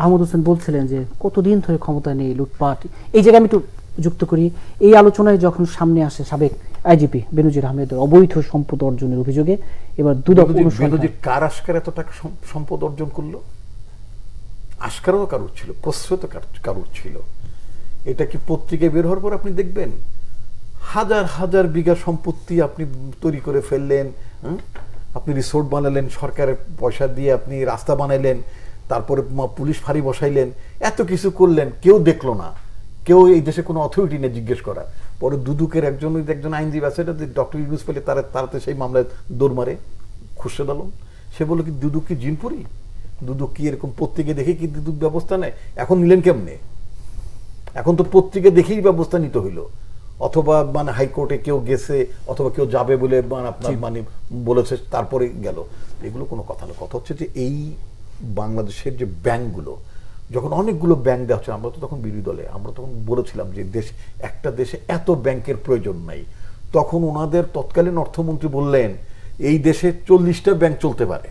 আহমদ হোসেন বলছিলেন যে কতদিন ধরে ক্ষমতা নেই, লুটপাট, এই জায়গায় আমি একটু যুক্ত করি। এই আলোচনায় যখন সামনে আসে সাবেক আইজিপি বেনজির আহমেদের অবৈধ সম্পদ অর্জনের অভিযোগে, এবার দুদক বেনজির কার আশকার এত টাকা সম্পদ অর্জন করলো? আশকারও কারুর ছিল, প্রশ্রয় তো কারুর ছিল। এটা কি পত্রিকায় বের হওয়ার পর আপনি দেখবেন হাজার হাজার বিঘা সম্পত্তি আপনি তৈরি করে ফেললেন, আপনি রিসোর্ট বানালেন, সরকারের পয়সা দিয়ে আপনি রাস্তা বানাইলেন, তারপরে পুলিশ ফাঁড়ি বসাইলেন, এত কিছু করলেন, কেউ দেখলো না, কেউ এই দেশে কোনো অথরিটি নেই জিজ্ঞেস করা। পরে দুদকের একজন আইনজীবী আছে, ডক্টর ইউনুস পেলে তারাতে সেই মামলায় দৌড় মারে খুরশেদ আলম। সে বলল কি দুদক কি জিনপুরি? দুদক কি এরকম পত্রিকা দেখে কি দুদক ব্যবস্থা নেয়? এখন নিলেন কেমনে? এখন তো পত্রিকা দেখেই ব্যবস্থা নিতে হইলো, অথবা মানে হাইকোর্টে কেউ গেছে, অথবা কেউ যাবে বলে আপনার মানে বলেছে তারপরে গেল। এগুলো কোনো কথা না। কথা হচ্ছে যে এই বাংলাদেশের যে ব্যাংকগুলো, যখন অনেকগুলো ব্যাংক দেওয়া হচ্ছে, আমরা তো তখন বিরোধী দলে, আমরা তখন বলেছিলাম যে একটা দেশে এত ব্যাংকের প্রয়োজন নাই। তখন ওনাদের তৎকালীন অর্থমন্ত্রী বললেন এই দেশে 40টা ব্যাংক চলতে পারে।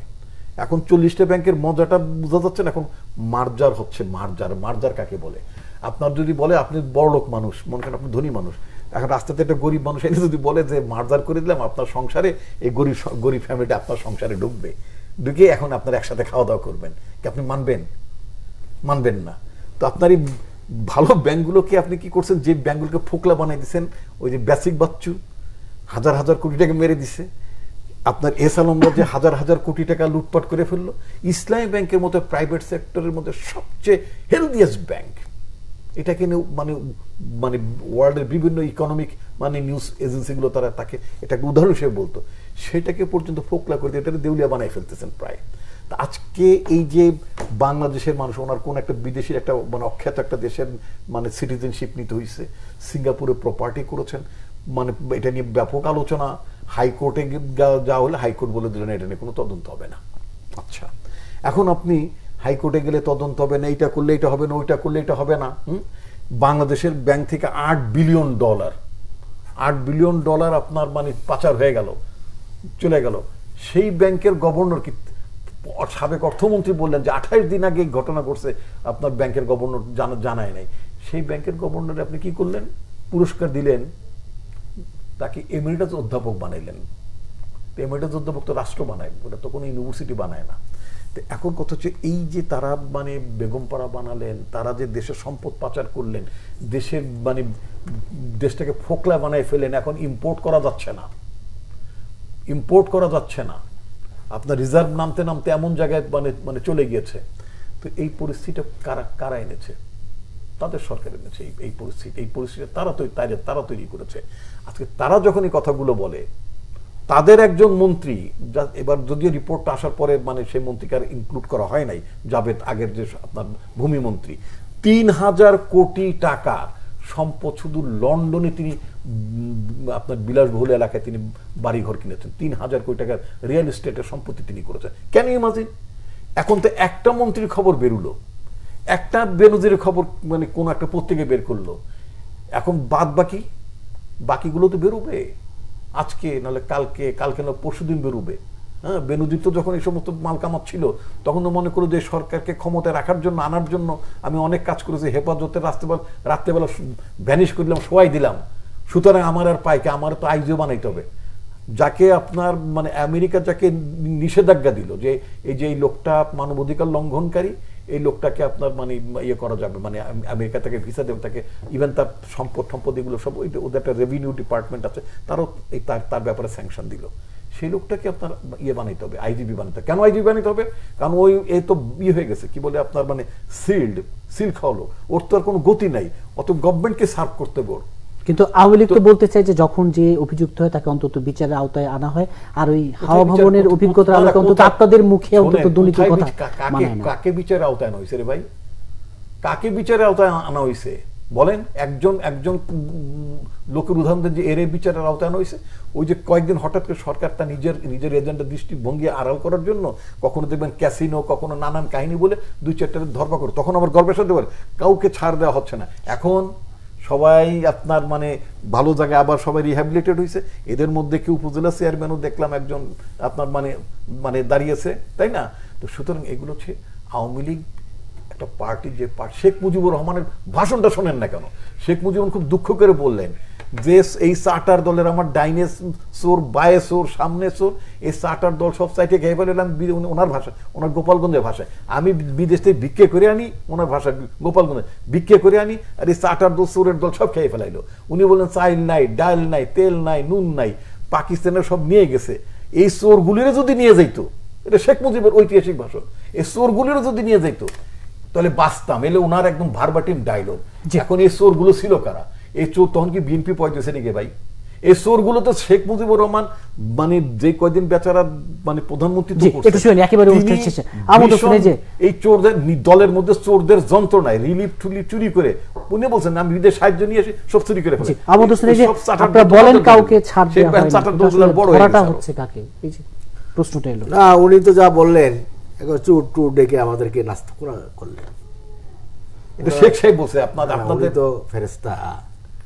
এখন 40টা ব্যাংকের মজাটা বোঝা যাচ্ছে না। এখন মার্জার হচ্ছে। মার্জার কাকে বলে? আপনার যদি বলে আপনি বড়লোক মানুষ, মনে করেন আপনি ধনী মানুষ, এখন রাস্তাতে একটা গরিব মানুষ এনে যদি বলে যে মার্জার করে দিলাম আপনার সংসারে, এই গরিব ফ্যামিলিটা আপনার সংসারে ঢুকবে, ঢুকে এখন আপনার একসাথে খাওয়া দাওয়া করবেন, কি আপনি মানবেন? মানবেন না। তো আপনার এই ভালো ব্যাংকগুলোকে আপনি কি করছেন? যে ব্যাংকগুলোকে ফোকলা বানাই দিচ্ছেন, ওই যে বেসিক বাচ্চু হাজার হাজার কোটি টাকা মেরে দিছে, আপনার এস আলমদার যে হাজার হাজার কোটি টাকা লুটপাট করে ফেললো। ইসলামী ব্যাংকের মতো প্রাইভেট সেক্টরের মধ্যে সবচেয়ে হেলদিয়েস্ট ব্যাংক, এটাকে মানে মানে ওয়ার্ল্ডের বিভিন্ন ইকোনমিক মানে নিউজ এজেন্সিগুলো তারা তাকে এটাকে উদাহরণ হিসেবে বলতো, সেটাকে পর্যন্ত ফোকলা করে দিয়ে এটাকে দেউলিয়া বানাই ফেলতেছেন প্রায়। আজকে এই যে বাংলাদেশের মানুষ, ওনার কোন একটা বিদেশির একটা মানে অখ্যাত একটা দেশের মানে সিটিজেনশিপ নিতে হয়েছে, সিঙ্গাপুরে প্রপার্টি করেছেন, মানে এটা নিয়ে ব্যাপক আলোচনা। হাইকোর্টে যাওয়া হলে হাইকোর্ট বলে দিলেন এটা নিয়ে কোনো তদন্ত হবে না। আচ্ছা, এখন আপনি হাইকোর্টে গেলে তদন্ত হবে না, এইটা করলে এটা হবে না, ওইটা করলে এটা হবে না। বাংলাদেশের ব্যাংক থেকে $8 বিলিয়ন আপনার মানে পাচার হয়ে গেল, চলে গেল। সেই ব্যাংকের গভর্নর কি সাবেক অর্থমন্ত্রী বললেন যে 28 দিন আগে ঘটনা ঘটছে, আপনার ব্যাংকের গভর্নর জানায় নাই। সেই ব্যাংকের গভর্নর আপনি কি করলেন, পুরস্কার দিলেন, তাকে এমিরেটাস অধ্যাপক বানাইলেন। এমিরেটাস অধ্যাপক তো রাষ্ট্র বানায়, ওটা তো কোনো ইউনিভার্সিটি বানায় না। তো এখন কথা হচ্ছে এই যে তারা মানে বেগমপাড়া বানালেন, তারা যে দেশের সম্পদ পাচার করলেন, দেশের মানে দেশটাকে ফোকলা বানায় ফেলেন, এখন ইম্পোর্ট করা যাচ্ছে না, ইম্পোর্ট করা যাচ্ছে না, আপনার রিজার্ভ নামতে নামতে এমন জায়গায় মানে মানে চলে গিয়েছে। তো এই পরিস্থিতিটা কারা এনেছে? তাদের সরকার এনেছে এই পরিস্থিতি তারা তৈরি করেছে। আজকে তারা যখন এই কথাগুলো বলে, তাদের একজন মন্ত্রী, এবার যদিও রিপোর্টটা আসার পরে মানে সেই মন্ত্রীকে আর ইনক্লুড করা হয় নাই, জাভেদ আগের যে আপনার ভূমি মন্ত্রী, ৩,০০০ কোটি টাকা সম্পদ শুধু লন্ডনে তিনি আপনার বিলাসবহুল এলাকায় তিনি বাড়িঘর কিনেছেন। ৩,০০০ কোটি টাকার রিয়েল এস্টেটের সম্পত্তি তিনি করেছেন। Can you imagine? এখন তো একটা মন্ত্রীর খবর বেরুলো, একটা বেনজির খবর মানে কোন একটা পত্রিকায় বের করলো, এখন বাকিগুলো তো বেরোবে আজকে, নাহলে কালকে না পরশুদিন বেরোবে। হ্যাঁ, বেনজির তো যখন এই সমস্ত মালকামাত ছিল তখন তো মনে করো যে সরকারকে ক্ষমতায় রাখার জন্য, আনার জন্য আমি অনেক কাজ করেছি, হেফাজতের রাত্রেবেলা ভ্যানিশ করলাম, শোয়াই দিলাম, সুতরাং আমার আর পাইকে আমার তো আইজিও বানাইতে হবে। যাকে আপনার মানে আমেরিকা যাকে নিষেধাজ্ঞা দিল যে এই যে এই লোকটা মানবাধিকার লঙ্ঘনকারী, এই লোকটাকে আপনার মানে ইয়ে করা যাবে, মানে আমেরিকা থেকে ভিসা দেবে তাকে, ইভেন তার সম্পদ এগুলো সব ওদের একটা রেভিনিউ ডিপার্টমেন্ট আছে, তারও এই তার ব্যাপারে স্যাংশন দিল। সেই লোকটাকে আপনার ইয়ে বানাইতে হবে, আইজিবি বানাইতে হবে। কেন আইজিবি বানাইতে হবে? কারণ ওই এই তো ইয়ে হয়ে গেছে, কি বলে আপনার মানে সিল খাওয়ালো, ওর তো আর কোনো গতি নাই, অত গভর্নমেন্টকে সার্ভ করতে বল। কিন্তু আওয়ামী লীগ তো বলতে চাই যে যখন যে অভিযুক্ত হয় তাকে অন্তত বিচারের আওতায় আনা হয়, আর ওই হাওয়া ভবনের অভিজ্ঞতার আলোকে অন্তত আপনাদের মুখে অন্তত দুর্নীতির কথা মানায় না। কাকে বিচারের আওতায় আনা হয়েছে রে ভাই? কাকে বিচারের আওতায় আনা হয়েছে বলেন? একজন লোকের উদাহরণ দেন যে এর বিচারের আওতায় আনা হয়েছে। ওই যে কয়েকদিন হঠাৎ করে সরকার তার নিজের এজেন্ডা দৃষ্টিভঙ্গি আড়াল করার জন্য কখনো দেখবেন ক্যাসিনো, কখনো নানান কাহিনী বলে 2-4টা ধরপা করে, তখন আবার গর্বের সাথে বলে কাউকে ছাড় দেওয়া হচ্ছে না। এখন সবাই আপনার মানে ভালো জায়গায় আবার সবাই রিহ্যাবিলিটেড হয়েছে। এদের মধ্যে কি উপজেলা চেয়ারম্যানও দেখলাম একজন আপনার মানে দাঁড়িয়েছে, তাই না? তো সুতরাং এগুলো হচ্ছে আওয়ামী লীগ একটা পার্টি, যে শেখ মুজিবুর রহমানের ভাষণটা শোনেন না কেন? শেখ মুজিবুর খুব দুঃখ করে বললেন যে এই চার্টার দলের আমার ডাইনে চোর, বায়ে চোর, সামনে চোর, এই চার্টার দল সব সাইটে খেয়ে ফেলাম। ওনার ভাষা, ওনার গোপালগঞ্জের ভাষায়, আমি বিদেশ থেকে ভিক্ষে করে আনি, ওনার ভাষা গোপালগঞ্জে ভিক্ষে করে আনি, আর এই চার্টার দল, চোরের দল সব খেয়ে ফেলাইলো। উনি বললেন চাইল নাই, ডাল নাই, তেল নাই, নুন নাই, পাকিস্তানের সব নিয়ে গেছে। এই চোরগুলিরে যদি নিয়ে যাইতো, এটা শেখ মুজিবের ঐতিহাসিক ভাষণ, এই চোরগুলিরে যদি নিয়ে যাইতো তাহলে বাঁচতাম। এলে ওনার একদম ভারবাটিম ডায়লগ। এখন এই চোরগুলো ছিল কারা? এই চোর তখন কি বিএনপি পয়তেছে নাকি ভাই? এই চোরগুলো তো শেখ মুজিবুর রহমান মানে যে কয়দিন বেচারা মানে প্রধানমন্ত্রী এই চোরদের দলের মধ্যে চোরদের যন্ত্রণায় রিলিফ টুলি চুরি করে উনি বলছেন আমি বিদেশ সাহায্য নিয়ে এসে সব চুরি করে ফেলে। বলেন কাউকে ছাড় দেওয়া হচ্ছে কাকে? এই যে প্রশ্নটা এলো না, উনি তো যা বললেন চোর টুর ডেকে আমাদেরকে নাস্তা করলেন। এটা শেখ সাহেব বলছে, আপনাদের তো ফেরেশতা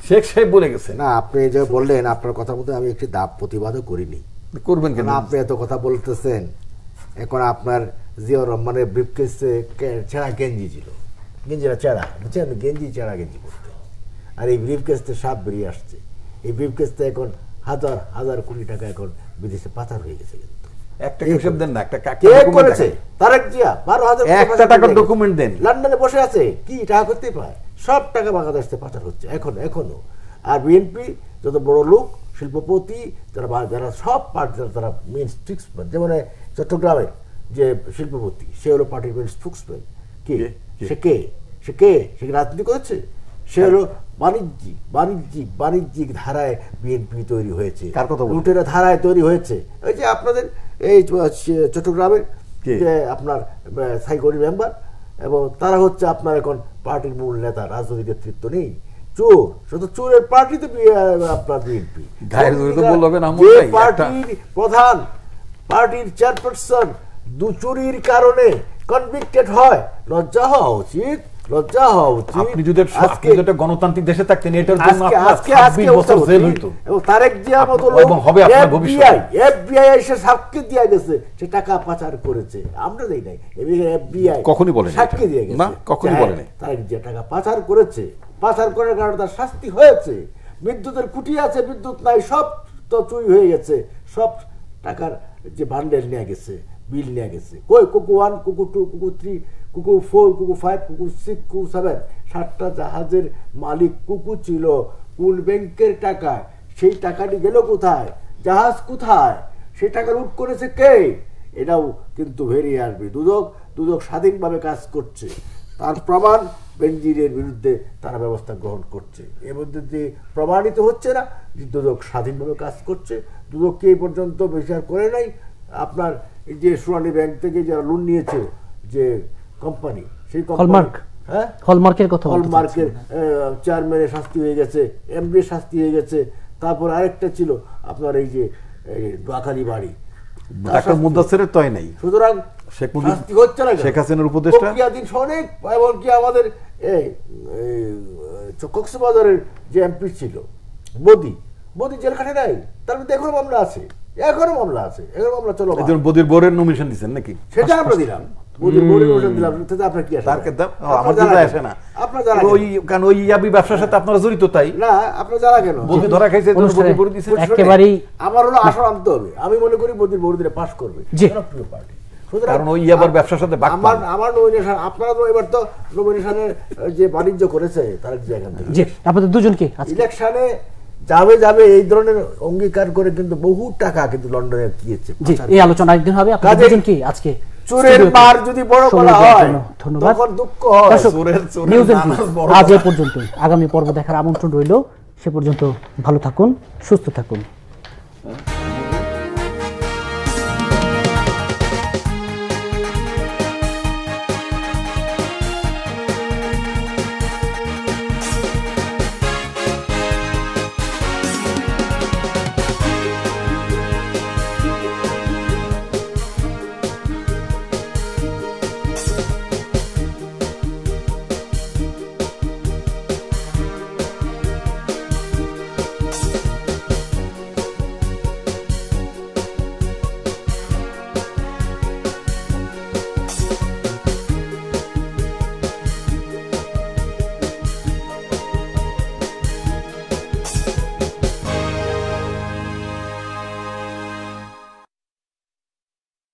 শেখ সাহেব বলে গেছে না। আপনি যে বললেন আপনার কথার মধ্যে আমি একটি প্রতিবাদও করিনি। করবেন কেন? আপনি এত কথা বলতেছেন। এখন আপনার জিয়াউর রহমানের ব্রিফকেসে ছেঁড়া গেঞ্জি ছিল, গেঞ্জিটা ছেঁড়া, বুঝছেন? গেঞ্জি ছেঁড়া গেঞ্জি করতে, আর এই ব্রিফকেসতে সাপ বেরিয়ে আসছে। এই ব্রিফকেসতে এখন হাজার হাজার কোটি টাকা এখন বিদেশে পাচার হয়ে গেছে। কিন্তু একটা হিসাব দেন না, একটা করেছে তারেক জিয়া 12,000 টাকার ডকুমেন্ট দেন। লন্ডনে বসে আছে, কি টাকা করতে পায়? সব টাকা বাংলাদেশ থেকে পাচার হচ্ছে এখনো। আর বিএনপি যত বড় লোক, শিল্পপতি, যারা সব পার্টি, তারা মেইন স্পোক্সম্যান। যেমন চট্টগ্রামের যে শিল্পপতি, সে হলো পার্টির মেইন স্পোক্সম্যান। সে রাজনীতি করেছে, সে হলো বাণিজ্যিক ধারায় বিএনপি তৈরি হয়েছে, লুটের ধারায় তৈরি হয়েছে। ওই যে আপনাদের এই চট্টগ্রামের যে আপনার সাইকোরি মেম্বার, এবং তারা হচ্ছে আপনার এখন পার্টির মূল নেতা, রাজনৈতিক নেতৃত্ব নেই। চোর, শুধু চোরের পার্টি তো আপনার বিএনপি। পার্টির প্রধান, পার্টির চেয়ারপারসন চুরির কারণে কনভিক্টেড হয়, লজ্জা হওয়া উচিত। আপনি যদি গণতান্ত্রিক দেশে থাকতেন এটার জন্য এবং তারেক জিয়ার মতো লোক এফবিআই এসে সাক্ষী দিয়ে গেছে সে টাকা পাচার করেছে। আমরা দেই নাই, এফবিআই কখনই বলেন, সাক্ষী দিয়ে গেছে না, কখনই বলেন তারেক জিয়া টাকা পাচার করেছে। পাচার করার কারণে তার শাস্তি হয়েছে। বিদ্যুতের খুঁটি আছে, বিদ্যুৎ নাই, সব তো চুরি হয়ে গেছে, সব টাকার যে বান্ডেল নিয়ে গেছে, বিল নিয়ে গেছে। কই কুকু 1, কুকু 2, কুকু 3, কুকু 4, কুকু 5, কুকু 6, কুকু 7, 7টা জাহাজের মালিক কুকু ছিল। কোন ব্যাংকের টাকায়? সেই টাকাটি গেল কোথায়? জাহাজ কোথায়? সেই টাকা লুট করেছে কে? এটাও কিন্তু বেরিয়ে আসবে। দুদক স্বাধীনভাবে কাজ করছে, তার প্রমাণ বেনজিরের বিরুদ্ধে তারা ব্যবস্থা গ্রহণ করছে। এর মধ্যে দিয়ে প্রমাণিত হচ্ছে না যে দুদক স্বাধীনভাবে কাজ করছে। দুদককে এই পর্যন্ত বিচার করে নাই। আপনার এই যে সোনালী ব্যাংক থেকে যারা লোন নিয়েছে যে কোম্পানি, সেই হলমার্ক, হ্যাঁ হলমার্কের কথা বলতে হলমার্কের চেয়ারম্যানের শাস্তি হয়ে গেছে, এমডি শাস্তি হয়ে গেছে। তারপর আরেকটা ছিল আপনার এই যে দোয়াখালী বাড়ি, ডাক্তার মুদাসসিরের তয় নাই। সুতরাং শেখ মুজিব, শাস্তি হচ্ছে না। শেখ হাসিনার উপদেষ্টা প্রক্রিয়াধীন অনেক, এমনকি আমাদের এই কক্সবাজারের যে এমপি ছিল বদি জেল খাটে নাই, তার মধ্যে এখনো মামলা আছে, এখনো মামলা চলো। একজন বদির বোরের নমিনেশন দিচ্ছেন নাকি? সেটা আমরা দিলাম, বদির বোর্ডের নমিনেশন দিলাম। তাতে আপনার কি আসে? আমার জানা আসে না। আপনার জানা ওই কারণ ওই ইয়াবি ব্যবসার সাথে আপনারা জড়িত, তাই না? আপনার জানা কেন? বদি ধরা খাইছে, বদির বোর দিছে। একেবারেই আমার হলো আশা আনতে হবে। আমি মনে করি বদির বোর্ড দিলে পাস করবে জনপ্রিয় পার্টি। কারণ ওই ইয়াবার ব্যবসার সাথে আমার নমিনেশন, আপনারা তো এবার তো নমিনেশনের যে বাণিজ্য করেছে তারা জায়গা থেকে জি আপনাদের দুজনকে ইলেকশনে যাবে এই ধরনের অঙ্গীকার করে কিন্তু বহু টাকা কিন্তু লন্ডনে দিয়েছে। জি এই আলোচনা একদিন হবে। আপনাদের দুজনকে আজকে চোরের মার যদি বড় করা হয় ধন্যবাদ। তখন দুঃখ হয়। নিউজ আজ এ পর্যন্ত, আগামী পর্ব দেখার আমন্ত্রণ রইল। সে পর্যন্ত ভালো থাকুন, সুস্থ থাকুন।